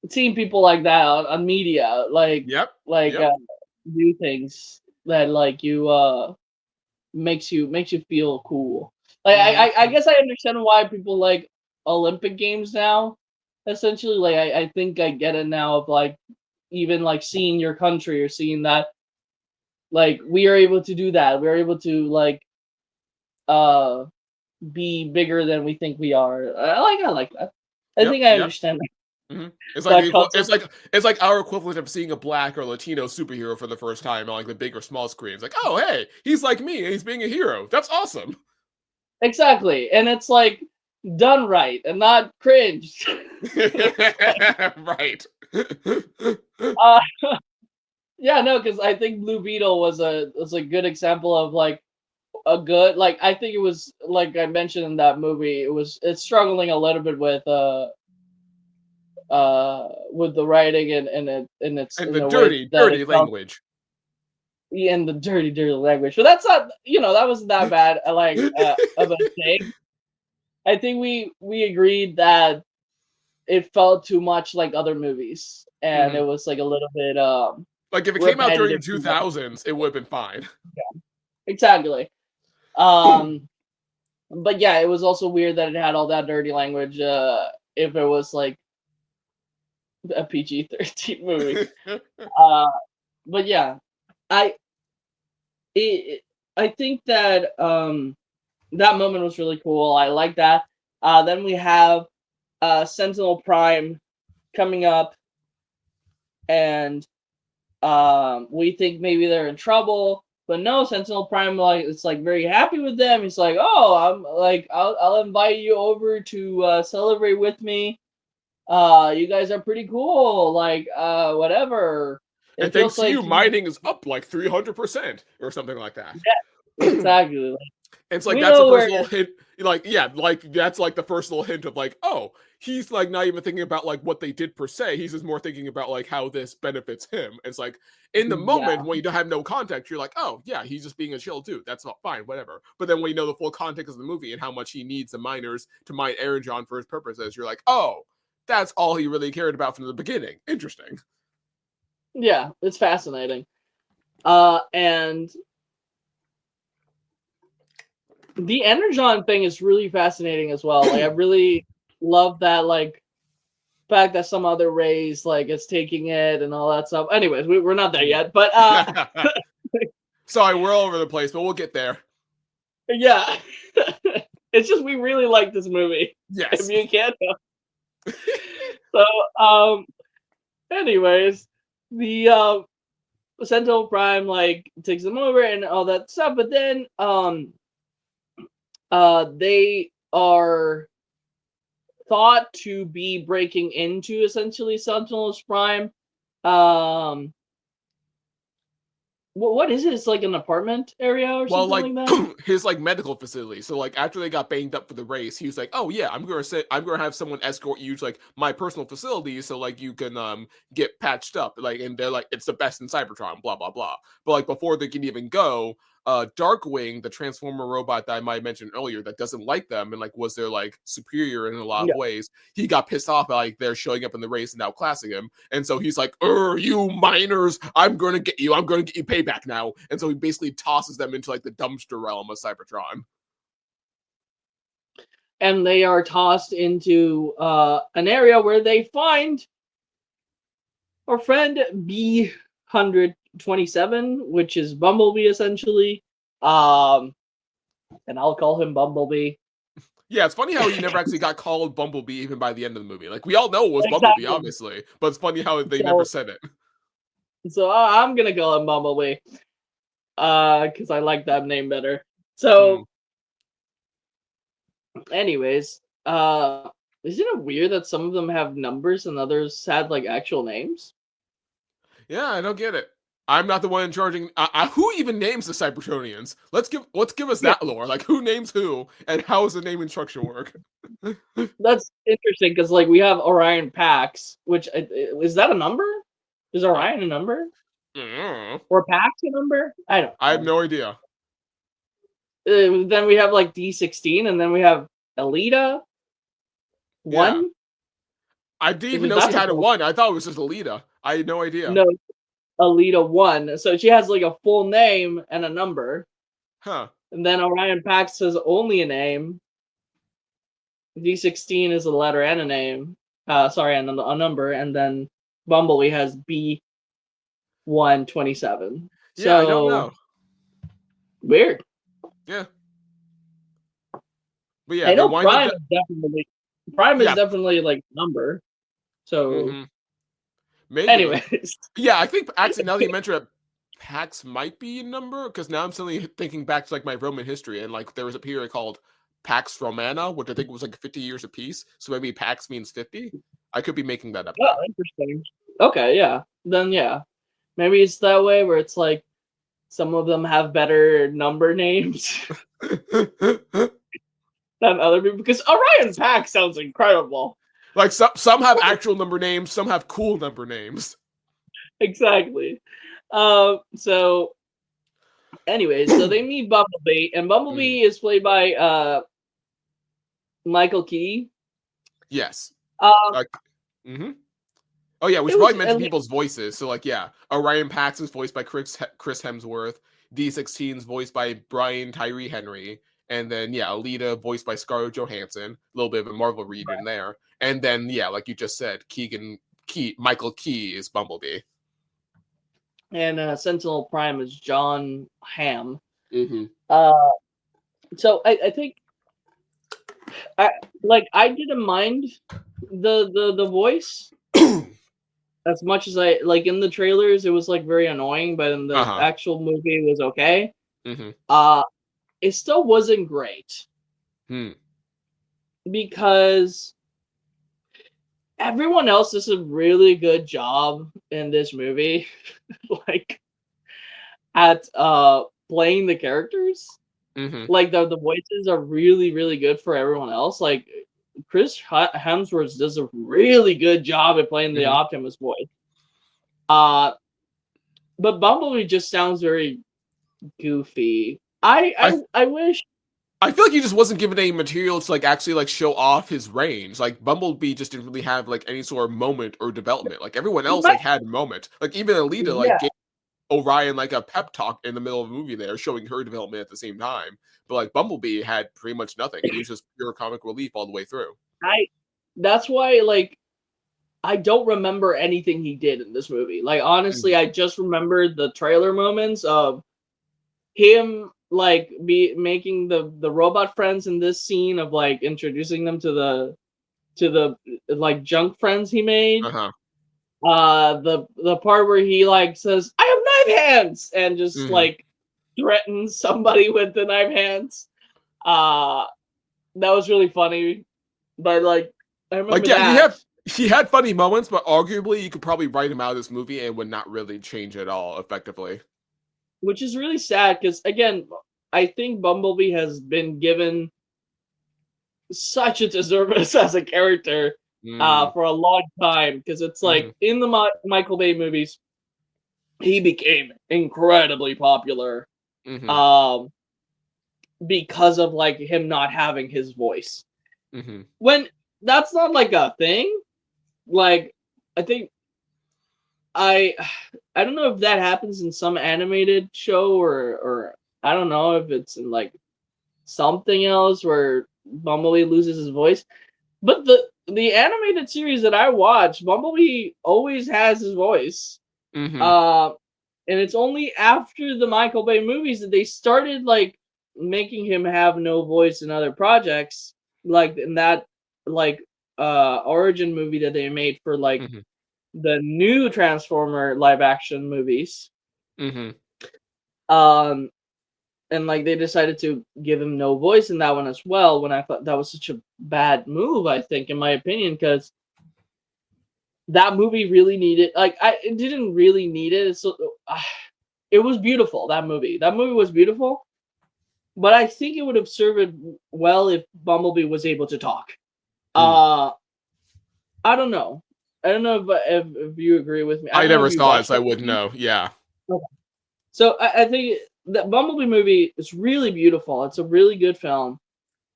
like that on media, like do things that like you makes you feel cool. Like I guess I understand why people like Olympic Games now. Essentially, like I think I get it now, of like even like seeing your country or seeing that like we are able to do that. We're able to like be bigger than we think we are. I like that. I think I Yep. understand that. Mm-hmm. It's That like concept. it's like our equivalent of seeing a black or Latino superhero for the first time on like the big or small screen. It's like, oh hey, he's like me and he's being a hero. That's awesome. Exactly, and it's like done right and not cringe. Right. uh, yeah, no, because I think Blue Beetle was a good example of like a good, like, I think it was like I mentioned in that movie, it's struggling a little bit with the writing and it's And in the the way dirty, that it dirty felt language. in the dirty language. But that's not, that wasn't that bad. Of a thing. I think we agreed that it felt too much like other movies, and it was like a little bit Like if it came out during the repetitive. 2000s, it would have been fine. Yeah, exactly. But yeah, it was also weird that it had all that dirty language. If it was like a PG-13 movie. But yeah, I it, I think that that moment was really cool. I like that. Then we have Sentinel Prime coming up, and we think maybe they're in trouble, but no, Sentinel Prime it's like very happy with them. He's like, oh, I'm like, I'll invite you over to celebrate with me. You guys are pretty cool. Like, whatever. And It thanks feels to like you, mining is up like 300% or something like that. yeah, exactly. Like, It's like we that's the know first where. little hint. Like, yeah, like that's like the first little hint of like, oh, he's like not even thinking about like what they did per se. He's just more thinking about like how this benefits him. It's like in the Yeah, moment when you don't have no context, you're like, oh yeah, he's just being a chill dude. That's not fine, whatever. But then when you know the full context of the movie and how much he needs the miners to mine Aaron John for his purposes, you're like, oh, that's all he really cared about from the beginning. Interesting. yeah, it's fascinating. And the Energon thing is really fascinating as well. Like, I really love that, like, fact that some other race like is taking it and all that stuff. Anyways, we're not there yet, but Sorry, we're all over the place, but we'll get there. yeah, it's just we really like this movie. If Yes. you can't tell. So, anyways, the Sentinel Prime like takes them over and all that stuff, but then they are thought to be breaking into essentially Sentinel's Prime. Um, what is it? It's like an apartment area or Well, something like like that. his like medical facility. So like after they got banged up for the race, he was like, "Oh yeah, I'm gonna have someone escort you to like my personal facility, so like you can get patched up." Like, and they're like, "It's the best in Cybertron." Blah blah blah. But like before they can even go, Darkwing, the Transformer robot that I might have mentioned earlier, that doesn't like them and like was their like superior in a lot of Yeah. ways, he got pissed off at like they're showing up in the race and outclassing him, and so he's like, you miners, I'm gonna get you payback now." And so he basically tosses them into like the dumpster realm of Cybertron. And they are tossed into an area where they find our friend B127, which is Bumblebee essentially. And I'll call him Bumblebee. Yeah, it's funny how he never actually got called Bumblebee even by the end of the movie. Like we all know it was Bumblebee, Exactly. obviously, but it's funny how they So, never said it. so I'm gonna call him Bumblebee because I like that name better. So, anyways, isn't it weird that some of them have numbers and others had like actual names? Yeah, I don't get it. I'm not the one in charging. Who even names the Cybertronians? Let's give us that lore. Like who names who, and how does the naming structure work? That's interesting because like we have Orion Pax, which is that a number? Is Orion a number or Pax a number? I don't know. I have no idea. Then we have like D16, and then we have Elita. Yeah. One. I didn't even know she had a one. I thought it was just Alita. I had no idea. No, Elita 1. So she has like a full name and a number. Huh. And then Orion Pax has only a name. D16 is a letter and a name. Sorry, and a number. And then Bumblebee has B127. Yeah, So I don't know. weird. Yeah. But yeah, I they know wind up. Prime is Yeah. definitely like number. So, Maybe. anyways, Yeah, I think actually now that you mention it, Pax might be a number because now I'm suddenly thinking back to like my Roman history and like there was a period called Pax Romana, which I think was like 50 years apiece. So maybe Pax means 50. I could be making that up oh, though. interesting. Okay, yeah. Then yeah, maybe it's that way where it's like some of them have better number names than other people because Orion Pack sounds incredible. Like some have actual number names, some have cool number names. Exactly. So anyways, so they meet Bumblebee, and Bumblebee is played by Michael Key. Yes. Um, Like, Oh yeah, we it should was probably mention people's voices. So like, yeah, Orion Pax is voiced by Chris Hemsworth. D16 is voiced by Brian Tyree Henry, and then yeah, Alita voiced by Scarlett Johansson. A little bit of a Marvel read in there, and then yeah, like you just said, Michael Key is Bumblebee, and Sentinel Prime is John Hamm. Mm-hmm. So I think I didn't mind the voice as much as I like in the trailers. It was like very annoying, but in the actual movie, it was okay. It still wasn't great because everyone else does a really good job in this movie, like at playing the characters. Like the voices are really really good for everyone else. Like Chris Hemsworth does a really good job at playing the Optimus voice. But Bumblebee just sounds very goofy. I wish. I feel like he just wasn't given any material to like actually like show off his range. Like Bumblebee just didn't really have like any sort of moment or development. Like everyone else like had a moment. Like even Alita like gave Orion like a pep talk in the middle of the movie there, showing her development at the same time. But like Bumblebee had pretty much nothing. He was just pure comic relief all the way through. That's why like I don't remember anything he did in this movie. Like honestly, I just remembered the trailer moments of him like making the robot friends in this scene of like introducing them to the like junk friends he made. The part where he like says, "I have knife hands," and just like threatens somebody with the knife hands. That was really funny. But like I remember like, yeah, that. he had funny moments, but arguably you could probably write him out of this movie and would not really change at all effectively. Which is really sad because again, I think Bumblebee has been given such a disservice as a character for a long time because it's like in the Michael Bay movies, he became incredibly popular because of like him not having his voice. When that's not like a thing, like I think I don't know if that happens in some animated show or I don't know if it's in like something else where Bumblebee loses his voice. But the animated series that I watch, Bumblebee always has his voice. And it's only after the Michael Bay movies that they started like making him have no voice in other projects, like in that like origin movie that they made for like the new Transformer live action movies. And like they decided to give him no voice in that one as well, when I thought that was such a bad move, I think, in my opinion, because that movie really needed it didn't really need it. So it was beautiful. That movie was beautiful, but I think it would have served well if Bumblebee was able to talk. I don't know. I don't know if you agree with me. I never saw it, so I wouldn't know. Yeah. Okay. So I think the Bumblebee movie is really beautiful. It's a really good film.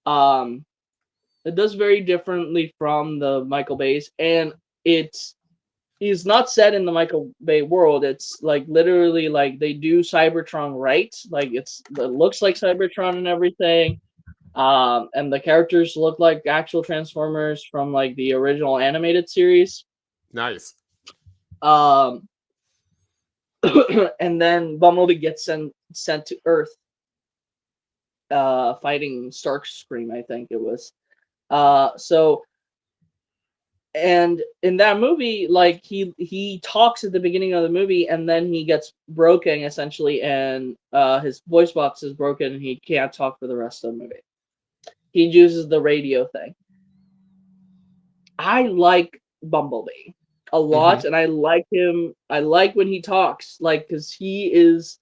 It does very differently from the Michael Bay's, and he's not set in the Michael Bay world. It's like literally like they do Cybertron right. Like it looks like Cybertron and everything. And the characters look like actual Transformers from like the original animated series. Nice. And then Bumblebee gets sent to Earth fighting Starscream, I think it was. And in that movie, like he talks at the beginning of the movie, and then he gets broken essentially, and his voice box is broken, and he can't talk for the rest of the movie. He uses the radio thing. I like Bumblebee a lot, and I like him. I like when he talks, like, because he is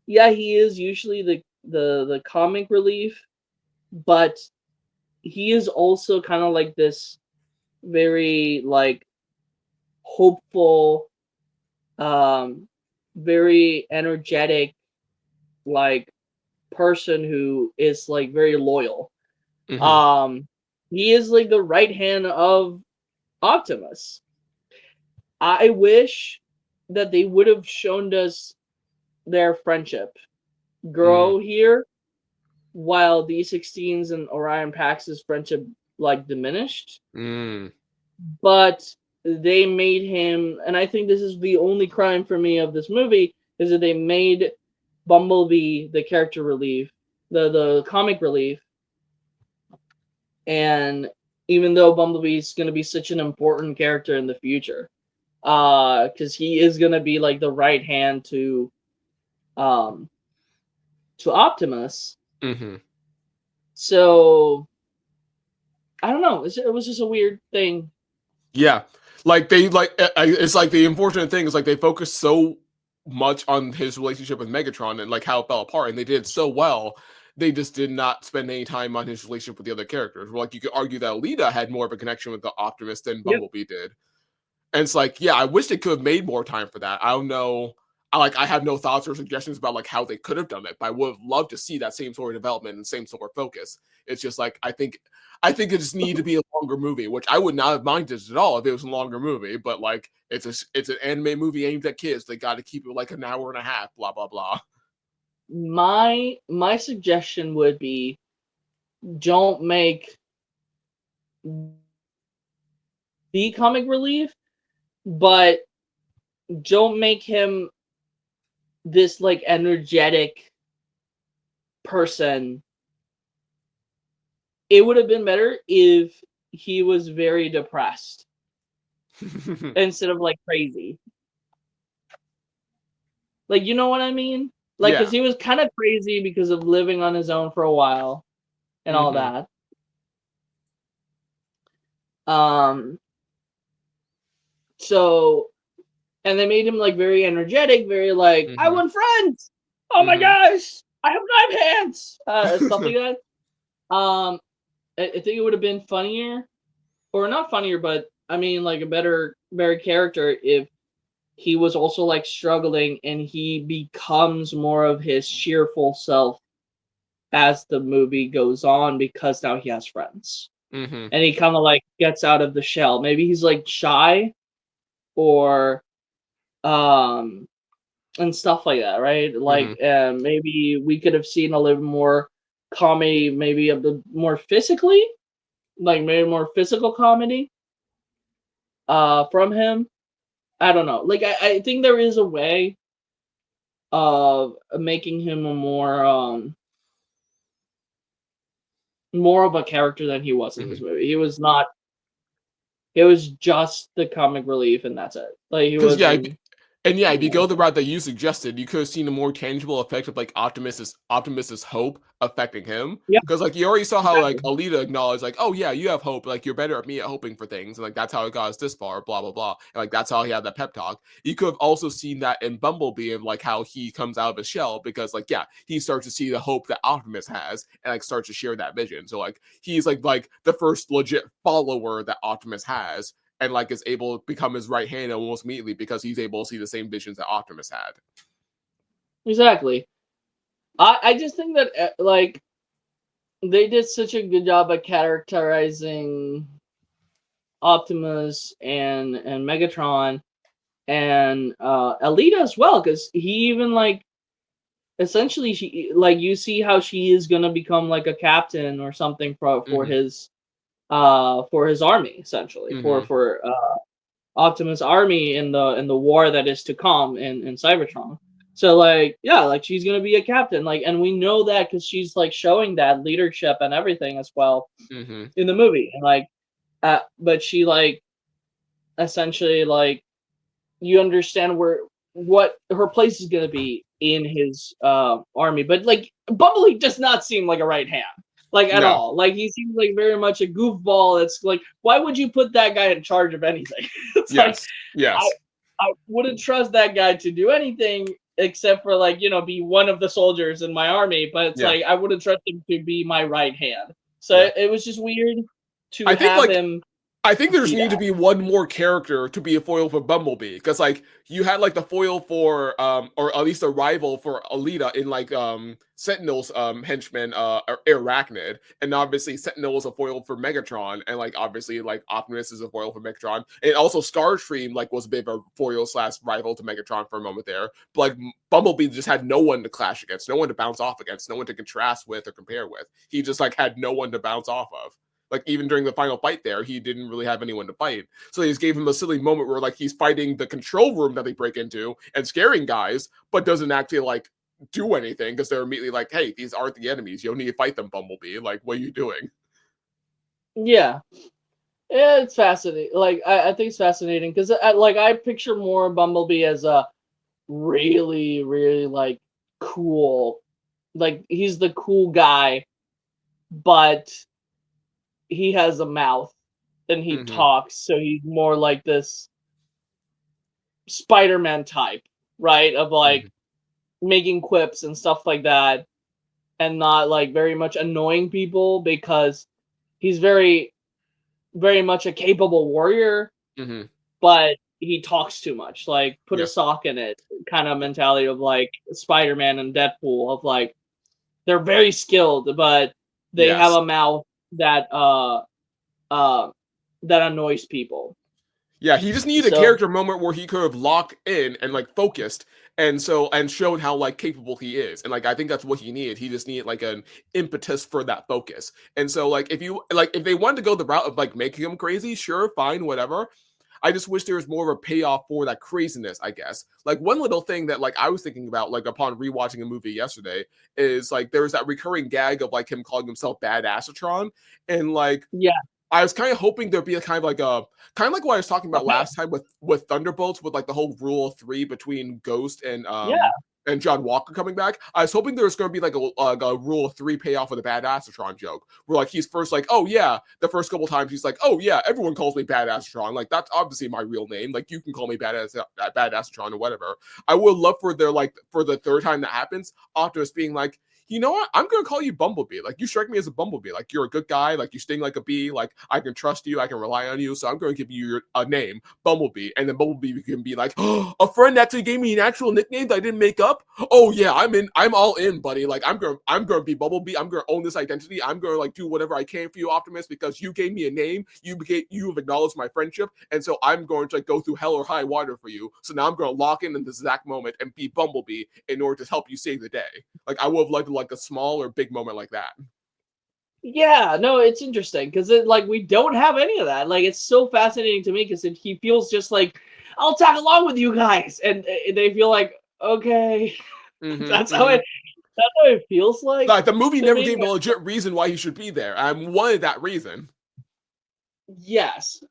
usually the comic relief, but he is also kind of like this very like hopeful, very energetic, like person who is like very loyal. He is like the right hand of Optimus. I wish that they would have shown us their friendship grow here, while D16's and Orion Pax's friendship like diminished. But they made him, and I think this is the only crime for me of this movie, is that they made Bumblebee the character relief, the comic relief. And even though Bumblebee is going to be such an important character in the future, because he is going to be like the right hand to Optimus. So I don't know. It was just a weird thing. Yeah, like they it's like the unfortunate thing is like they focused so much on his relationship with Megatron and like how it fell apart, and they did so well. They just did not spend any time on his relationship with the other characters. Like you could argue that Alita had more of a connection with the Optimus than Bumblebee did. And it's like, yeah, I wish they could have made more time for that. I don't know. I have no thoughts or suggestions about like how they could have done it, but I would have loved to see that same sort of development and same sort of focus. It's just like I think it just needed to be a longer movie, which I would not have minded at all if it was a longer movie. But like it's an anime movie aimed at kids. They got to keep it like an hour and a half. Blah blah blah. My suggestion would be, don't make the comic relief, but don't make him this like energetic person. It would have been better if he was very depressed instead of like crazy. Like, you know what I mean? Like, because he was kind of crazy because of living on his own for a while and all that. So, and they made him like very energetic, very like, I want friends. Oh my gosh, I have 9 hands. Stuff like that. I think it would have been funnier, or not funnier, but I mean like a better character if he was also like struggling and he becomes more of his cheerful self as the movie goes on, because now he has friends. And he kind of like gets out of the shell. Maybe he's like shy or and stuff like that, right? Like maybe we could have seen a little more comedy, maybe a bit more physically, like maybe more physical comedy from him. I don't know. Like I think there is a way of making him a more of a character than he was in this movie. He was not. It was just the comic relief, and that's it. Like he was. If you go the route that you suggested, you could have seen a more tangible effect of like Optimus's hope affecting him. Yeah. Because like you already saw how like Alita acknowledged like, oh yeah, you have hope. Like you're better at me at hoping for things, and like that's how it got us this far. Blah blah blah. And like that's how he had that pep talk. You could have also seen that in Bumblebee and like how he comes out of his shell because like he starts to see the hope that Optimus has and like starts to share that vision. So like he's like the first legit follower that Optimus has. And like is able to become his right hand almost immediately because he's able to see the same visions that Optimus had. Exactly. I just think that like they did such a good job at characterizing Optimus and Megatron and Alita as well, because he even like essentially she like you see how she is gonna become like a captain or something for his army, essentially for Optimus' army in the war that is to come in Cybertron. So like, yeah, like she's gonna be a captain, like, and we know that because she's like showing that leadership and everything as well Mm-hmm. in the movie, and like, but she like essentially like you understand what her place is gonna be in his army, but like Bumblebee does not seem like a right hand, like at No. all. Like he seems like very much a goofball. It's like, why would you put that guy in charge of anything? It's like Yes. Yes. I wouldn't trust that guy to do anything except for like, be one of the soldiers in my army, but it's Yeah. like I wouldn't trust him to be my right hand. So Yeah. it was just weird to I think have like him I think there's be need to that. be one more character to be a foil for Bumblebee, because like you had like the foil for or at least a rival for Alita in like Sentinel's henchman Arachnid, and obviously Sentinel is a foil for Megatron, and like obviously like Optimus is a foil for Megatron, and also Starscream like was a bit of a foil slash rival to Megatron for a moment there, but like Bumblebee just had no one to clash against, no one to bounce off against, no one to contrast with or compare with. He just like had no one to bounce off of. Like even during the final fight there, he didn't really have anyone to fight. So they just gave him a silly moment where like he's fighting the control room that they break into and scaring guys, but doesn't actually like do anything because they're immediately like, hey, these aren't the enemies. You don't need to fight them, Bumblebee. Like, what are you doing? Yeah. Yeah, it's fascinating. Like I think it's fascinating because like I picture more Bumblebee as a really, really like cool, like he's the cool guy, but he has a mouth and he Mm-hmm. talks, so he's more like this Spider-Man type, right? Of like making quips and stuff like that, and not like very much annoying people because he's very, very much a capable warrior, Mm-hmm. but he talks too much. Like put a Yeah. sock in it kind of mentality of like Spider-Man and Deadpool of like they're very skilled, but they have Yes. a mouth that uh that annoys people. Yeah, he just needed a So character moment where he could have locked in and like focused and showed how like capable he is. And like I think that's what he needed. He just needed like an impetus for that focus. And so like if they wanted to go the route of like making him crazy, sure, fine, whatever. I just wish there was more of a payoff for that craziness, I guess. Like one little thing that like I was thinking about like upon rewatching a movie yesterday is like there's that recurring gag of like him calling himself Badassatron, and like yeah, I was kind of hoping there'd be a kind of like what I was talking about okay, last time with Thunderbolts, with like the whole rule of three between Ghost yeah, and John Walker coming back. I was hoping there was going to be like a rule of three payoff with a Badassatron joke, where like he's first like, oh yeah, the first couple times he's like, oh yeah, everyone calls me Badassatron, like that's obviously my real name, like you can call me Badassatron or whatever. I would love for their like for the third time that happens, Optimus being like, you know what? I'm gonna call you Bumblebee. Like you strike me as a Bumblebee. Like you're a good guy. Like you sting like a bee. Like I can trust you. I can rely on you. So I'm gonna give you a name, Bumblebee, and then Bumblebee can be like, oh, a friend actually gave me an actual nickname that I didn't make up. Oh yeah, I'm in. I'm all in, buddy. Like I'm gonna be Bumblebee. I'm gonna own this identity. I'm gonna like do whatever I can for you, Optimus, because you gave me a name. You have acknowledged my friendship, and so I'm going to like go through hell or high water for you. So now I'm gonna lock in this exact moment and be Bumblebee in order to help you save the day. Like I would have liked like a small or big moment like that. yeah. No, it's interesting because it like we don't have any of that. Like it's so fascinating to me because he feels just like I'll tag along with you guys, and they feel like okay, Mm-hmm, that's how mm-hmm. it that's how it feels like Like the movie to never me. gave a legit reason why he should be there. I wanted that reason. Yes.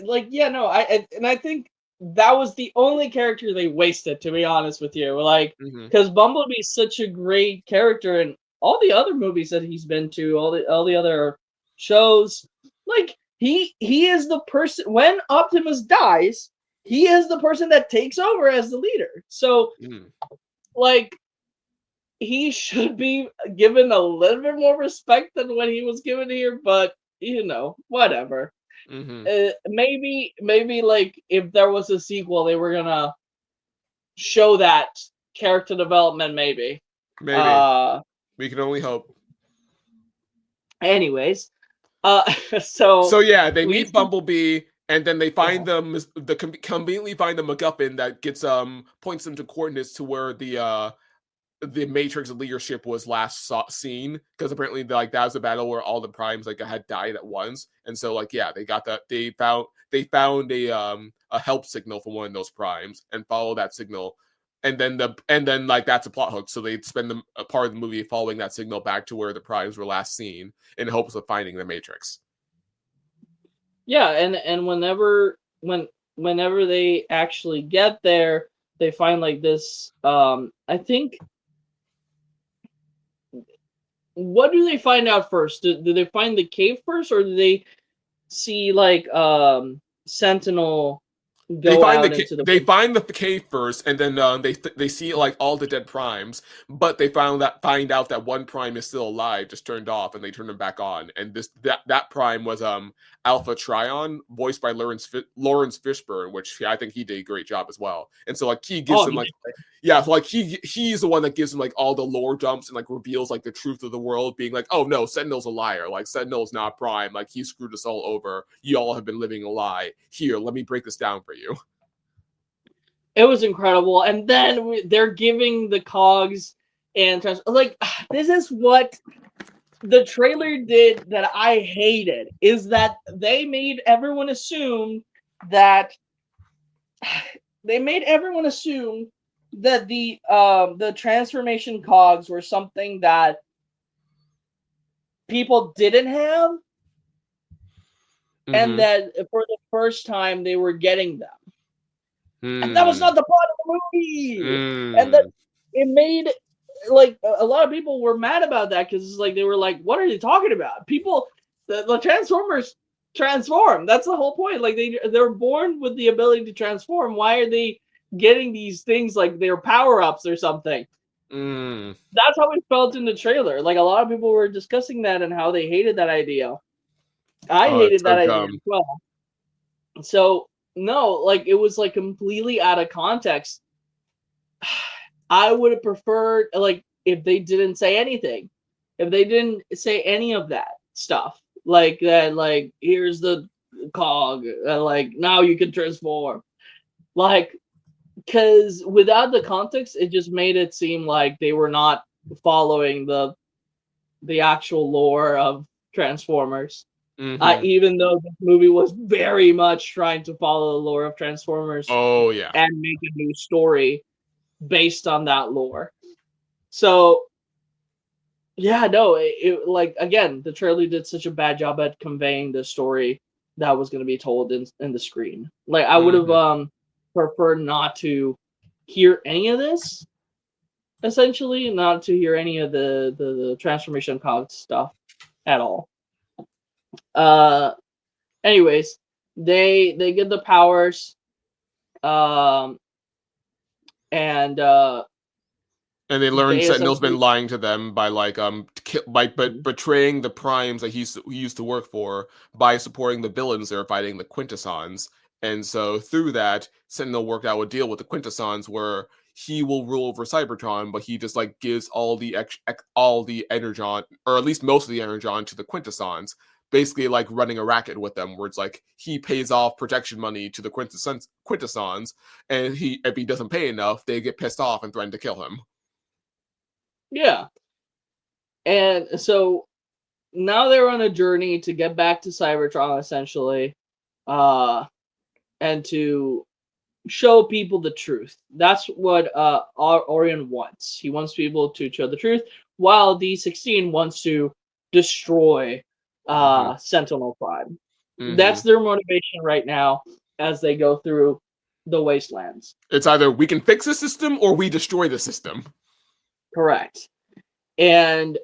Like yeah, no, I think that was the only character they wasted, to be honest with you. Like, Mm-hmm. because Bumblebee's such a great character in all the other movies that he's been to, all the other shows. Like, he is the person when Optimus dies, he is the person that takes over as the leader. So, Mm-hmm. like, he should be given a little bit more respect than when he was given here, but whatever. Mm-hmm. Maybe like if there was a sequel, they were gonna show that character development. Maybe. Maybe. Uh. We can only hope. Anyways. Uh. So So yeah, they we meet see. Bumblebee, and then they Yeah. find them conveniently find the MacGuffin that gets points them to coordinates to where the Matrix leadership was last seen, because apparently like that was a battle where all the primes like had died at once, and so like yeah, they got that they found a help signal from one of those primes and follow that signal and then like that's a plot hook. So they'd spend a part of the movie following that signal back to where the primes were last seen in hopes of finding the Matrix. Yeah, and whenever they actually get there, they find like this. I think. What do they find out first? Do they find the cave first, or do they see like Sentinel go out into the? They find the cave first, and then they see like all the dead primes, but they find out that one prime is still alive, just turned off, and they turn him back on. And that prime was Alpha Trion, voiced by Lawrence Fishburne, which I think he did a great job as well. And so like he gives him like. Yeah, so like he's the one that gives him like all the lore dumps and like reveals like the truth of the world, being like, oh no, Sentinel's a liar. Like Sentinel's not Prime. Like he screwed us all over. You all have been living a lie. Here, let me break this down for you. It was incredible, and then they're giving the cogs and like this is what the trailer did that I hated, is that they made everyone assume that the transformation cogs were something that people didn't have, and that for the first time they were getting them. And that was not the plot of the movie. And that it made like a lot of people were mad about that, because it's like they were like, what are you talking about? People, the Transformers transform. That's the whole point. Like they're born with the ability to transform. Why are they getting these things like they're power-ups or something? That's how it felt in the trailer. Like a lot of people were discussing that and how they hated that idea. I hated that idea as well. So no, like it was like completely out of context. I would have preferred like if they didn't say anything, if they didn't say any of that stuff, like that, like here's the cog, like now you can transform, like. Because without the context, it just made it seem like they were not following the actual lore of Transformers. Even though this movie was very much trying to follow the lore of Transformers. Oh yeah, and make a new story based on that lore. So yeah, no, it like again, the trailer did such a bad job at conveying the story that was going to be told in the screen. Like I would have prefer not to hear any of this, essentially, not to hear any of the transformation cog stuff at all. Anyways, they get the powers, and they learn Sentinel's been lying to them by betraying the primes that he used to work for by supporting the villains they're fighting, the Quintessons. And so through that, Sentinel worked out a deal with the Quintessons where he will rule over Cybertron, but he just like gives all the energon, or at least most of the energon, to the Quintessons, basically like running a racket with them, where it's like he pays off protection money to the Quintessons, and if he doesn't pay enough, they get pissed off and threaten to kill him. Yeah. And so now they're on a journey to get back to Cybertron, essentially. And to show people the truth. That's what Orion wants. He wants people to show the truth, while D16 wants to destroy Sentinel Prime. That's their motivation right now as they go through the wastelands. It's either we can fix the system or we destroy the system. Correct. And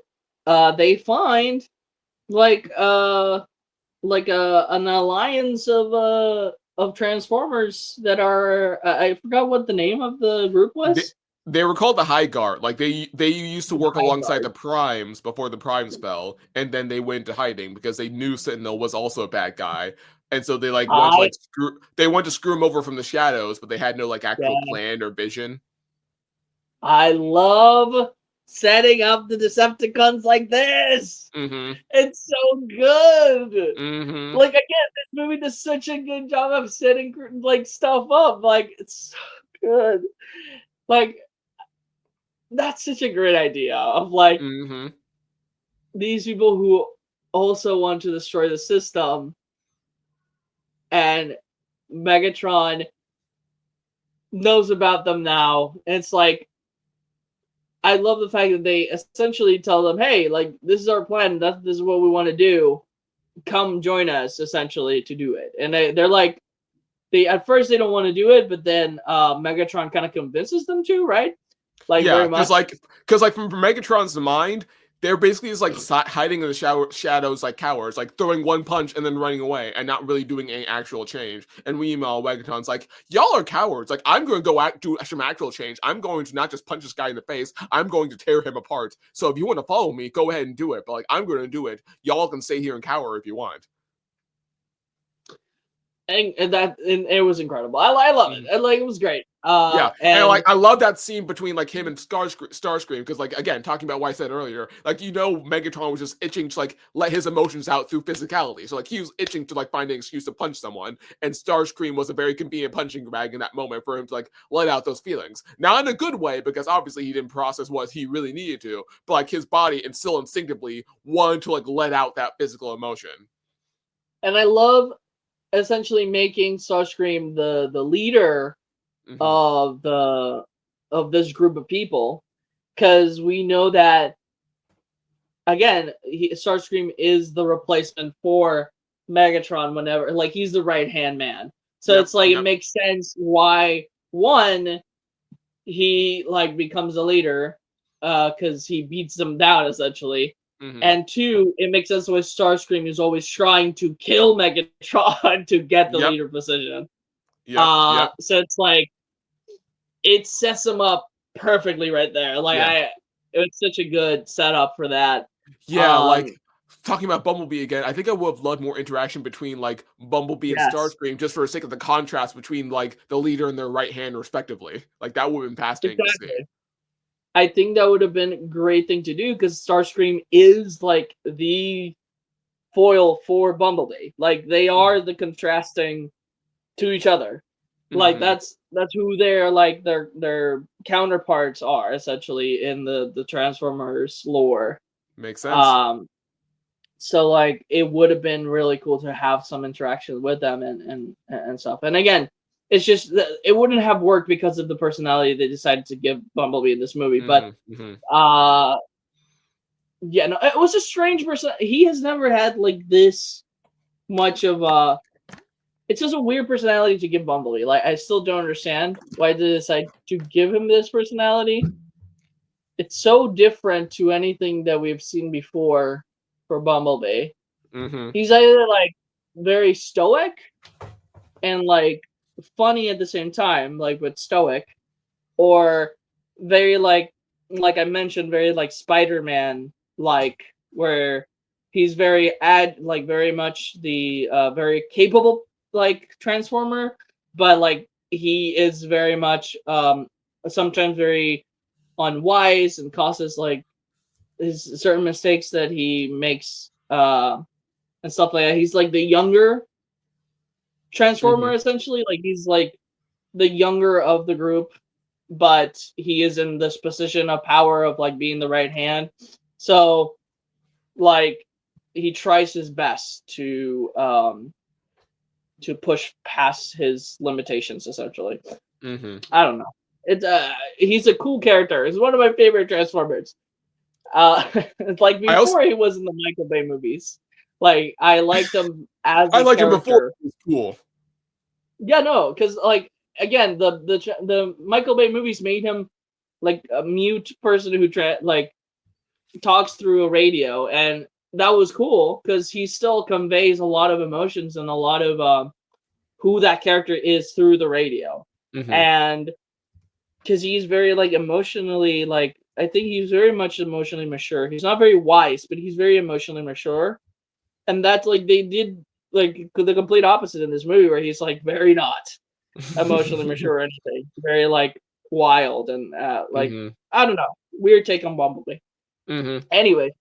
they find like an alliance of Transformers that are I forgot what the name of the group was. They were called the High Guard. Like they used to work alongside the Primes before the Primes fell, and then they went into hiding because they knew Sentinel was also a bad guy, and so they wanted to screw him over from the shadows, but they had no like actual plan or vision. I love setting up the Decepticons like this. It's so good. Like again, this movie does such a good job of setting like stuff up. Like it's so good. Like that's such a great idea of like these people who also want to destroy the system, and Megatron knows about them now. It's like, I love the fact that they essentially tell them, hey, like, this is our plan. This is what we want to do. Come join us, essentially, to do it. And they're like, at first they don't want to do it, but then Megatron kind of convinces them to, right? Like, Yeah, very much. because from Megatron's mind, they're basically just like hiding in the shadows like cowards, like throwing one punch and then running away and not really doing any actual change. And meanwhile, Megatron's like, y'all are cowards. Like, I'm going to go do some actual change. I'm going to not just punch this guy in the face. I'm going to tear him apart. So if you want to follow me, go ahead and do it. But like, I'm going to do it. Y'all can stay here and cower if you want. And it was incredible. I love it. And, like, it was great. Yeah, and like I love that scene between like him and Starscream because like again talking about what I said earlier, like Megatron was just itching to like let his emotions out through physicality, so like he was itching to like find an excuse to punch someone, and Starscream was a very convenient punching bag in that moment for him to like let out those feelings, not in a good way because obviously he didn't process what he really needed to, but like his body and still instinctively wanted to like let out that physical emotion. And I love essentially making Starscream the leader of this group of people, because we know that again Starscream is the replacement for Megatron whenever, like, he's the right hand man. So it's like it makes sense why one he like becomes a leader because he beats them down essentially. And two, it makes sense why Starscream is always trying to kill Megatron to get the leader position. So it's like, it sets him up perfectly right there. Like, it was such a good setup for that. Yeah, like talking about Bumblebee again, I think I would have loved more interaction between like Bumblebee and Starscream just for the sake of the contrast between like the leader and their right hand respectively. Like that would have been fascinating to see. I think that would have been a great thing to do because Starscream is like the foil for Bumblebee. Like, they are the contrasting to each other. Like that's who their like their counterparts are essentially in the Transformers lore. Makes sense. So like it would have been really cool to have some interaction with them and stuff. And again, it's just it wouldn't have worked because of the personality they decided to give Bumblebee in this movie. But yeah, no, it was a strange person. He has never had like this much of a. It's just a weird personality to give Bumblebee. Like, I still don't understand why they decide to give him this personality. It's so different to anything that we've seen before for Bumblebee. He's either like very stoic and like funny at the same time, like with stoic, or very like I mentioned, very like Spider-Man, like where he's very very much the very capable like Transformer, but like he is very much sometimes very unwise and causes like his certain mistakes that he makes and stuff like that. He's like the younger Transformer essentially, like he's like the younger of the group, but he is in this position of power of like being the right hand. So like he tries his best to push past his limitations essentially. I don't know. It's he's a cool character. He's one of my favorite Transformers. It's like before he was in the Michael Bay movies. Like I liked him as I liked him before. He was cool. Yeah, no, because like again, the Michael Bay movies made him like a mute person who like talks through a radio, and that was cool because he still conveys a lot of emotions and a lot of who that character is through the radio. And because he's very like emotionally, like I think he's very much emotionally mature. He's not very wise, but he's very emotionally mature, and that's like they did like the complete opposite in this movie where he's like very not emotionally mature or anything, very like wild and like I don't know, weird take on Bumblebee. Anyway,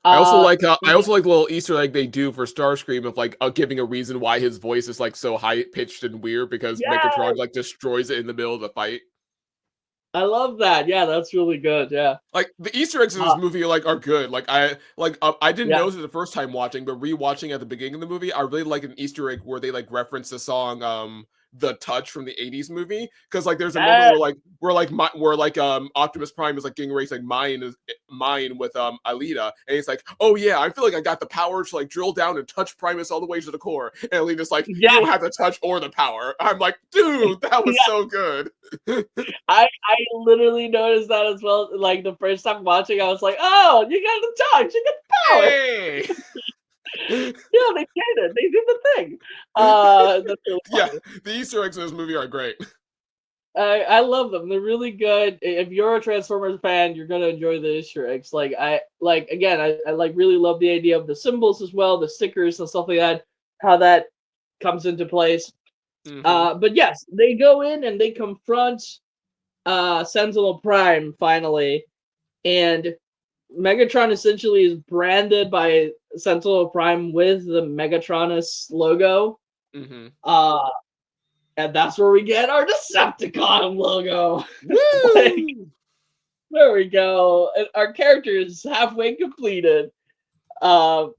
I also like the little Easter egg they do for Starscream of like giving a reason why his voice is like so high pitched and weird because Megatron like destroys it in the middle of the fight. I love that. Yeah, that's really good. Yeah, like the Easter eggs in this movie are good. Like I didn't notice it the first time watching, but rewatching at the beginning of the movie, I really like an Easter egg where they like reference the song the touch from the 80s movie, because like there's a moment where Optimus Prime is like getting ready to like mine with Alita, and he's like, oh yeah, I feel like I got the power to like drill down and touch Primus all the way to the core, and Alita's like, you don't have the touch or the power. I'm like, dude, that was so good. I literally noticed that as well. Like the first time watching, I was like, oh, you got the touch, you got the power. Hey! Yeah, they did it. They did the thing. That's really funny. The Easter eggs in this movie are great. I love them. They're really good. If you're a Transformers fan, you're gonna enjoy the Easter eggs. I really love the idea of the symbols as well, the stickers and stuff like that. How that comes into place. Mm-hmm. But yes, they go in and they confront Sentinel Prime finally, and Megatron essentially is branded by Sentinel Prime with the Megatronus logo. Mm-hmm. And that's where we get our Decepticon logo. There we go. And our character is halfway completed. And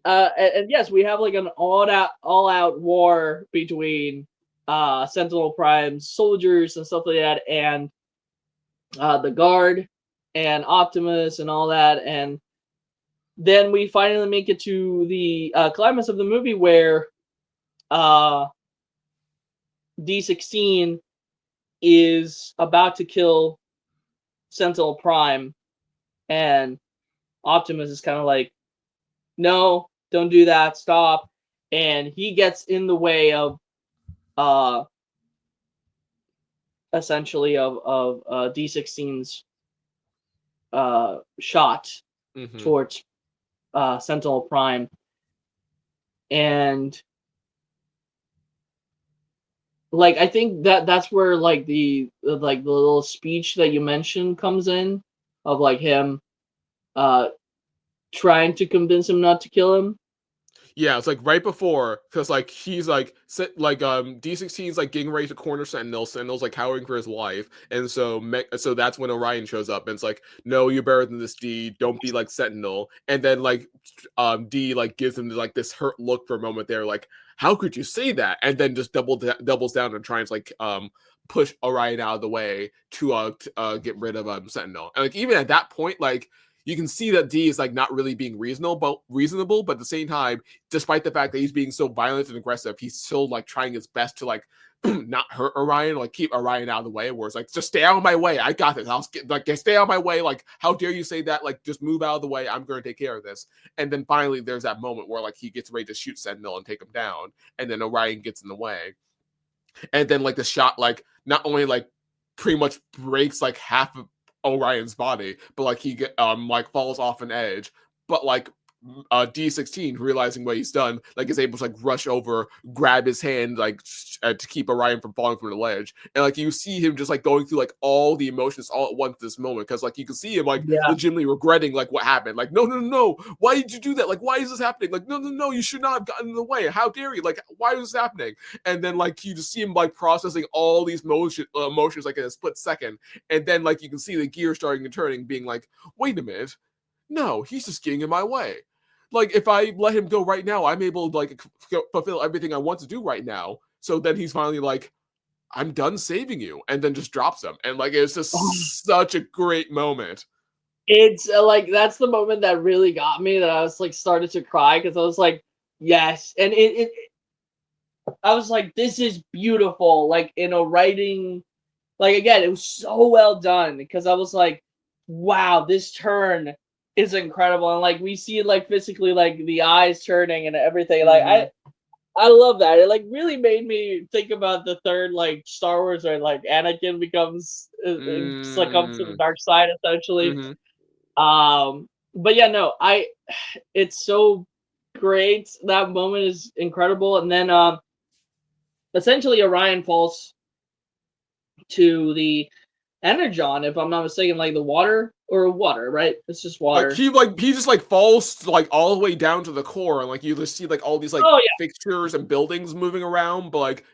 yes, we have like an all-out war between Sentinel Prime's soldiers and stuff like that, and the Guard and Optimus and all that. And then we finally make it to the climax of the movie where D16 is about to kill Sentinel Prime, and Optimus is kind of like, no, don't do that, stop. And he gets in the way of essentially of D16's shot towards Sentinel Prime. And like I think that's where like the little speech that you mentioned comes in, of like him trying to convince him not to kill him. Yeah, it's like right before, because like he's like D16's like getting ready to corner Sentinel. Sentinel's like cowering for his life, and so that's when Orion shows up, and it's like, no, you're better than this, D. Don't be like Sentinel. And then like D like gives him like this hurt look for a moment there, like, how could you say that? And then just doubles down and tries like push Orion out of the way to get rid of Sentinel. And like even at that point, like, you can see that D is like not really being reasonable, but at the same time, despite the fact that he's being so violent and aggressive, he's still like trying his best to like not hurt Orion, like keep Orion out of the way. Where it's like, just stay out of my way. I got this. Stay out of my way. Like, how dare you say that? Like, just move out of the way. I'm going to take care of this. And then finally, there's that moment where like he gets ready to shoot Sentinel and take him down, and then Orion gets in the way, and then like the shot like not only like pretty much breaks like half of Orion's body, but like he like falls off an edge, but like D16 realizing what he's done, like is able to like rush over, grab his hand like to keep Orion from falling from the ledge. And like you see him just like going through like all the emotions all at once this moment, because like you can see him like legitimately regretting like what happened, like no, why did you do that, like why is this happening, like no, you should not have gotten in the way, how dare you, like why is this happening? And then like you just see him like processing all these emotions like in a split second, and then like you can see the gear starting to turning, being like, wait a minute, no, he's just getting in my way. Like, if I let him go right now, I'm able to, like, fulfill everything I want to do right now. So then he's finally like, I'm done saving you. And then just drops him. And, like, it's just such a great moment. It's, that's the moment that really got me, that I was, like, started to cry. Because I was like, yes. And I was like, this is beautiful. Like, in a writing, like, again, it was so well done. Because I was like, wow, this turn is incredible. And like we see like physically like the eyes turning and everything. Like I love that. It like really made me think about the third like Star Wars, where like Anakin becomes succumbs to the dark side essentially. But yeah, no, it's so great. That moment is incredible. And then essentially Orion falls to the Energon, if I'm not mistaken, like the water, right? It's just water. He just like falls like all the way down to the core, and like you just see like all these like fixtures and buildings moving around, but like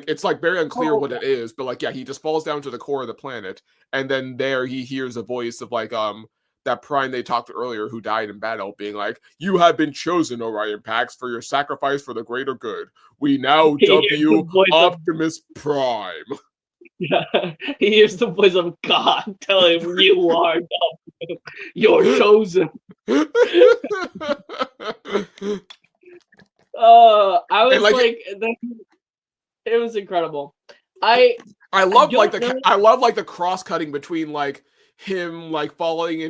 it's like very unclear what it is, but like he just falls down to the core of the planet, and then there he hears a voice of like that Prime they talked to earlier who died in battle, being like, "You have been chosen, Orion Pax, for your sacrifice for the greater good. We now dub you Optimus Prime." Yeah, he hears the voice of God telling him, "You are done. You're chosen." I was like, it was incredible. I love the cross cutting between like him like falling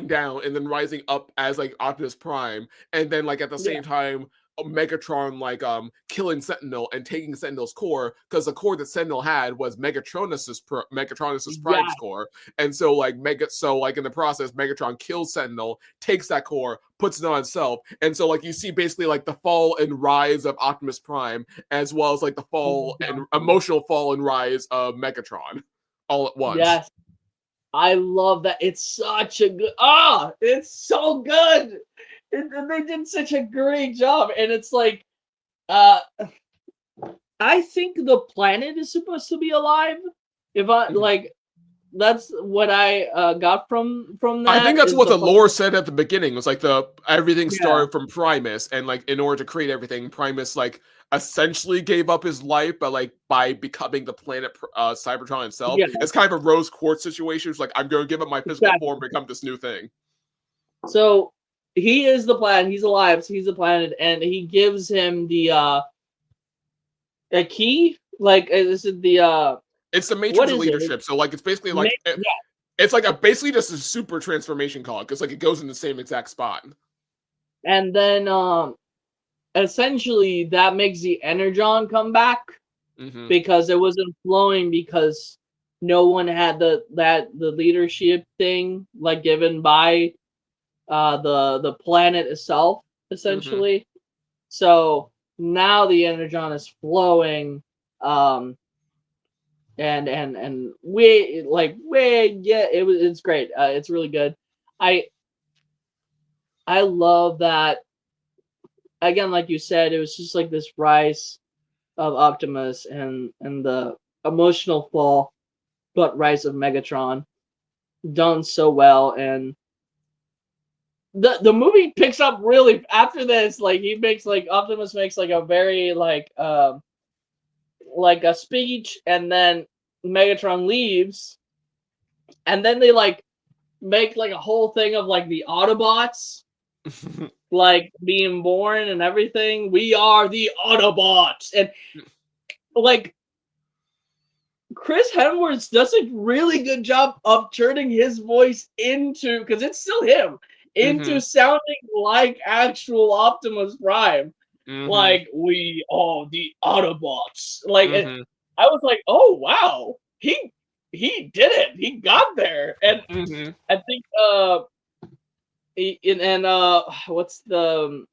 down and then rising up as like Optimus Prime, and then like at the same time Megatron like killing Sentinel and taking Sentinel's core, because the core that Sentinel had was Megatronus's Prime's core, and so like in the process Megatron kills Sentinel, takes that core, puts it on itself, and so like you see basically like the fall and rise of Optimus Prime, as well as like the fall and emotional fall and rise of Megatron all at once. Yes, I love that. It's such a good. It's so good. They did such a great job, and it's like, I think the planet is supposed to be alive. If I like, that's what I got from that. I think that's what the lore said at the beginning. It was like everything started from Primus, and like in order to create everything, Primus like essentially gave up his life, but like by becoming the planet Cybertron itself. It's kind of a rose quartz situation. It's like, I'm going to give up my physical form and become this new thing. So he is the planet. He's alive. So he's the planet, and he gives him the a key. Like, is it the It's the Matrix of Leadership. So like it's basically like it's like basically just a super transformation card, because like it goes in the same exact spot. And then essentially that makes the Energon come back, because it wasn't flowing, because no one had the leadership thing like given by the planet itself, essentially. So now the Energon is flowing, and it's great. It's really good. I love that. Again, like you said, it was just like this rise of Optimus and the emotional fall, but rise of Megatron, done so well. And the movie picks up really after this. Like Optimus makes like a very like a speech, and then Megatron leaves, and then they like make like a whole thing of like the Autobots like being born and everything. We are the Autobots, and like Chris Hemsworth does a really good job of turning his voice into, because it's still him, into sounding like actual Optimus Prime. Like, we are the Autobots. Like, I was like, oh wow, he did it. He got there. And I think what's the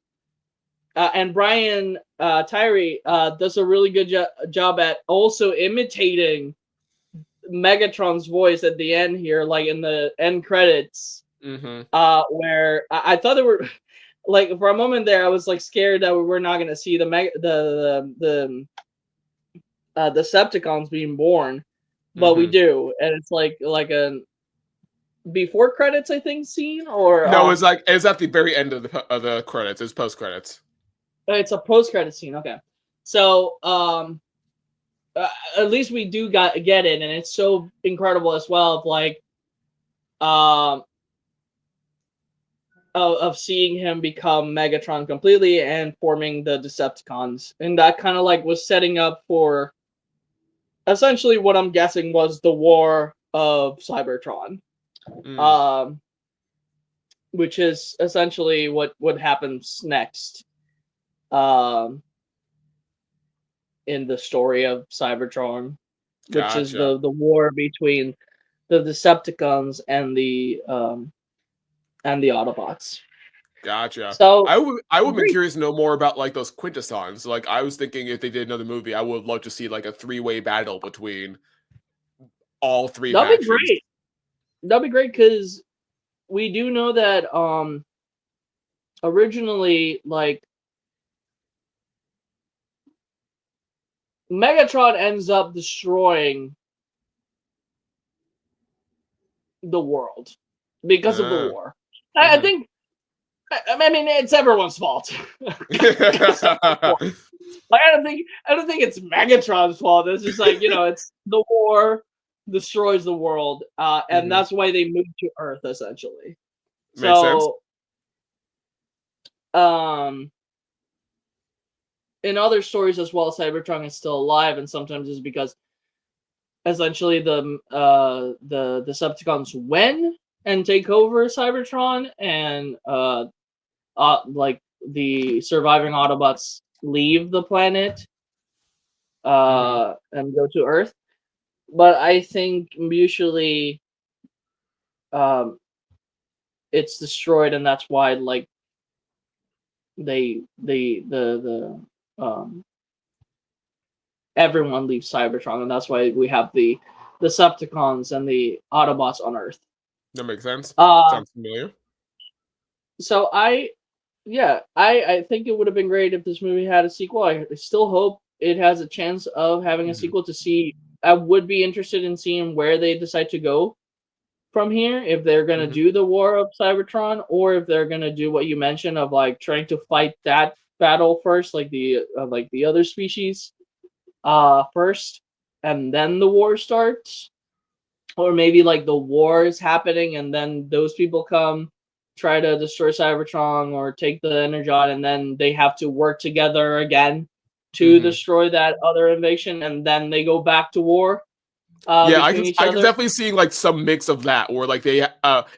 and Brian Tyree does a really good job at also imitating Megatron's voice at the end here, like in the end credits, where I thought they were like, for a moment there, I was like scared that we were not going to see the Decepticons being born, but we do, and it's like a before credits, I think, scene, or no, it's at the very end of the credits. It's post credits. It's a post credit scene. Okay, so at least we do get it, and it's so incredible as well. Of like, of seeing him become Megatron completely and forming the Decepticons, and that kind of like was setting up for essentially what I'm guessing was the war of Cybertron, which is essentially what happens next in the story of Cybertron, which is the war between the Decepticons and the Autobots. Gotcha. So I would be curious to know more about like those Quintessons. Like, I was thinking if they did another movie, I would love to see like a 3-way battle between all three factions. That'd be great. That'd be great, because we do know that originally, like, Megatron ends up destroying the world. because of the war. I think. I mean, it's everyone's fault. Like, I don't think it's Megatron's fault. It's just like, it's the war destroys the world, and that's why they moved to Earth essentially. Makes sense. In other stories as well, Cybertron is still alive, and sometimes it's because essentially the Decepticons win and take over Cybertron, and like the surviving Autobots leave the planet and go to Earth. But I think usually it's destroyed, and that's why like everyone leaves Cybertron, and that's why we have the Decepticons and the Autobots on Earth. That makes sense. Sounds familiar. So I think it would have been great if this movie had a sequel. I still hope it has a chance of having a sequel to see. I would be interested in seeing where they decide to go from here. If they're going to do the War of Cybertron, or if they're going to do what you mentioned of like trying to fight that battle first, like the other species first, and then the war starts. Or maybe like the war is happening and then those people come try to destroy Cybertron or take the Energon, and then they have to work together again to destroy that other invasion, and then they go back to war. I can definitely see like some mix of that, or like they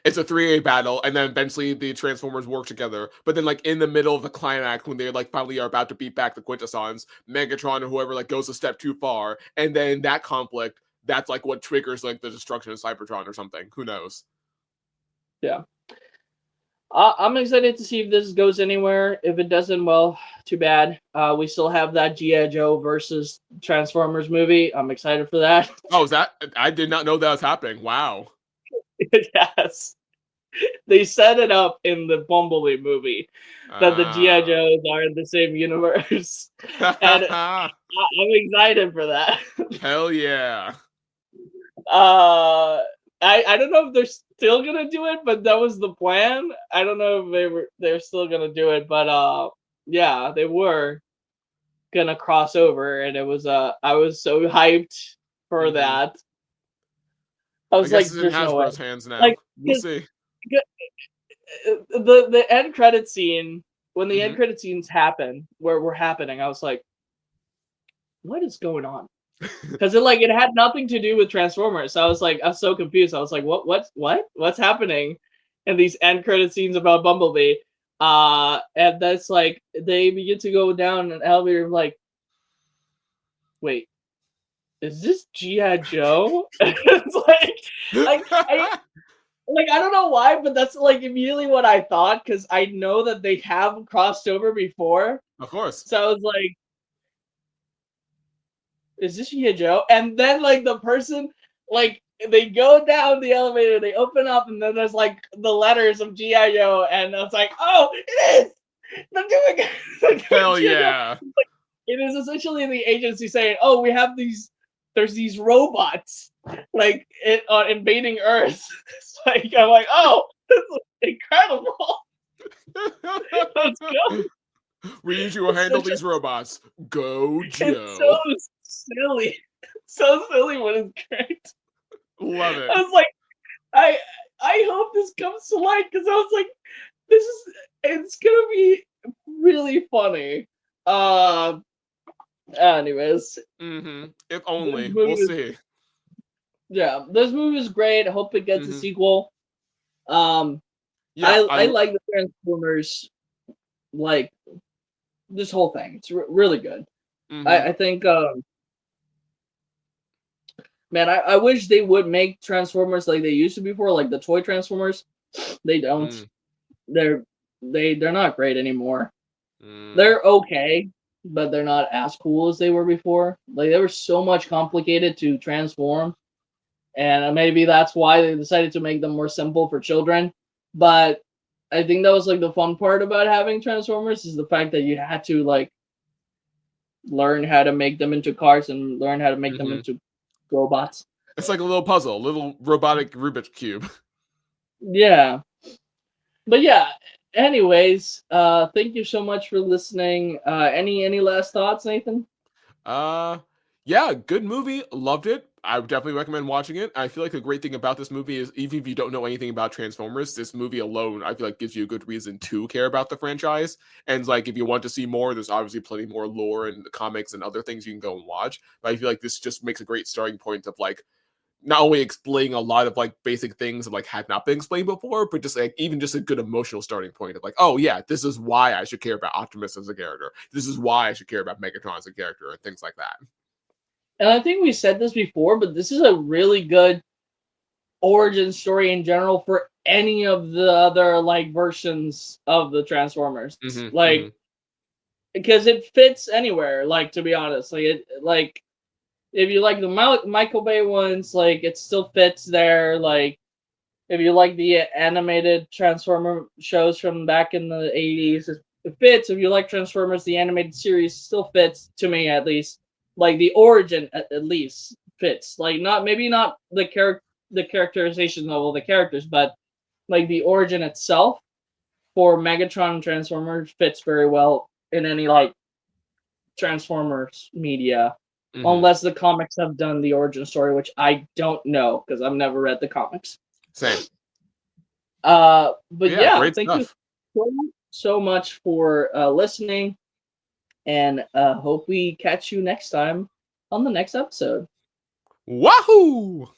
it's a 3A battle, and then eventually the Transformers work together. But then like in the middle of the climax, when they like finally are about to beat back the Quintessons, Megatron or whoever like goes a step too far, and then that conflict, that's like what triggers like the destruction of Cybertron or something. Who knows? Yeah. I'm excited to see if this goes anywhere. If it doesn't, well, too bad. We still have that G.I. Joe versus Transformers movie. I'm excited for that. Oh, is that? I did not know that was happening. Wow. Yes. They set it up in the Bumblebee movie that the G.I. Joes are in the same universe. And I'm excited for that. Hell yeah. I don't know if they're still gonna do it, but that was the plan. I don't know if they're still gonna do it, but yeah, they were gonna cross over, and it was I was so hyped for that. I was like, "There's no way." Hands now. Like, we'll see. The end credit scene, when the end credit scenes happen, were happening, I was like, "What is going on?" Because it had nothing to do with Transformers. So I was so confused. I was like, what's happening in these end credit scenes about Bumblebee? And that's like they begin to go down an elevator. Like, wait, is this G.I. Joe? It's I don't know why, but that's like immediately what I thought, because I know that they have crossed over before. Of course. So I was like, is this G.I. Joe? And then like the person, like they go down the elevator, they open up, and then there's like the letters of G.I. Joe, and I was like, oh, it is! They're doing it! Hell yeah. Like, it is essentially the agency saying, oh, we have there's these robots like invading Earth. It's like, I'm like, oh, this is incredible. Let's go. We need you to handle these robots. Go, Joe. It's so silly. So silly, but it's great. Love it. I was like, I hope this comes to light, because I was like, it's gonna be really funny. Anyways. If only. We'll see. Yeah, this movie is great. I hope it gets a sequel. I like the Transformers, like this whole thing. It's really good. I think, man, I wish they would make Transformers like they used to before, like the toy Transformers. They don't. They're not great anymore. They're okay, but they're not as cool as they were before. Like, they were so much complicated to transform, and maybe that's why they decided to make them more simple for children. But I think that was like the fun part about having Transformers, is the fact that you had to like learn how to make them into cars and learn how to make them into robots. It's like a little puzzle, a little robotic Rubik's Cube. Yeah. But yeah, anyways, thank you so much for listening. Any last thoughts, Nathan? Yeah, good movie. Loved it. I would definitely recommend watching it. I feel like a great thing about this movie is even if you don't know anything about Transformers, this movie alone, I feel like gives you a good reason to care about the franchise. And like, if you want to see more, there's obviously plenty more lore and comics and other things you can go and watch. But I feel like this just makes a great starting point of like, not only explaining a lot of like basic things that like had not been explained before, but just like even just a good emotional starting point of like, oh yeah, this is why I should care about Optimus as a character. This is why I should care about Megatron as a character and things like that. And I think we said this before, but this is a really good origin story in general for any of the other like versions of the Transformers. Like because it fits anywhere, like to be honest. Like it like if you like the Michael Bay ones, like it still fits there. Like if you like the animated Transformer shows from back in the 80s, it fits. If you like Transformers, the animated series still fits to me at least. Like the origin at least fits. Like not maybe not the characterization of all the characters, but like the origin itself for Megatron and Transformers fits very well in any like Transformers media. Unless the comics have done the origin story, which I don't know because I've never read the comics. Same. But yeah, great thank stuff. you so much for listening, and hope we catch you next time on the next episode. Wahoo!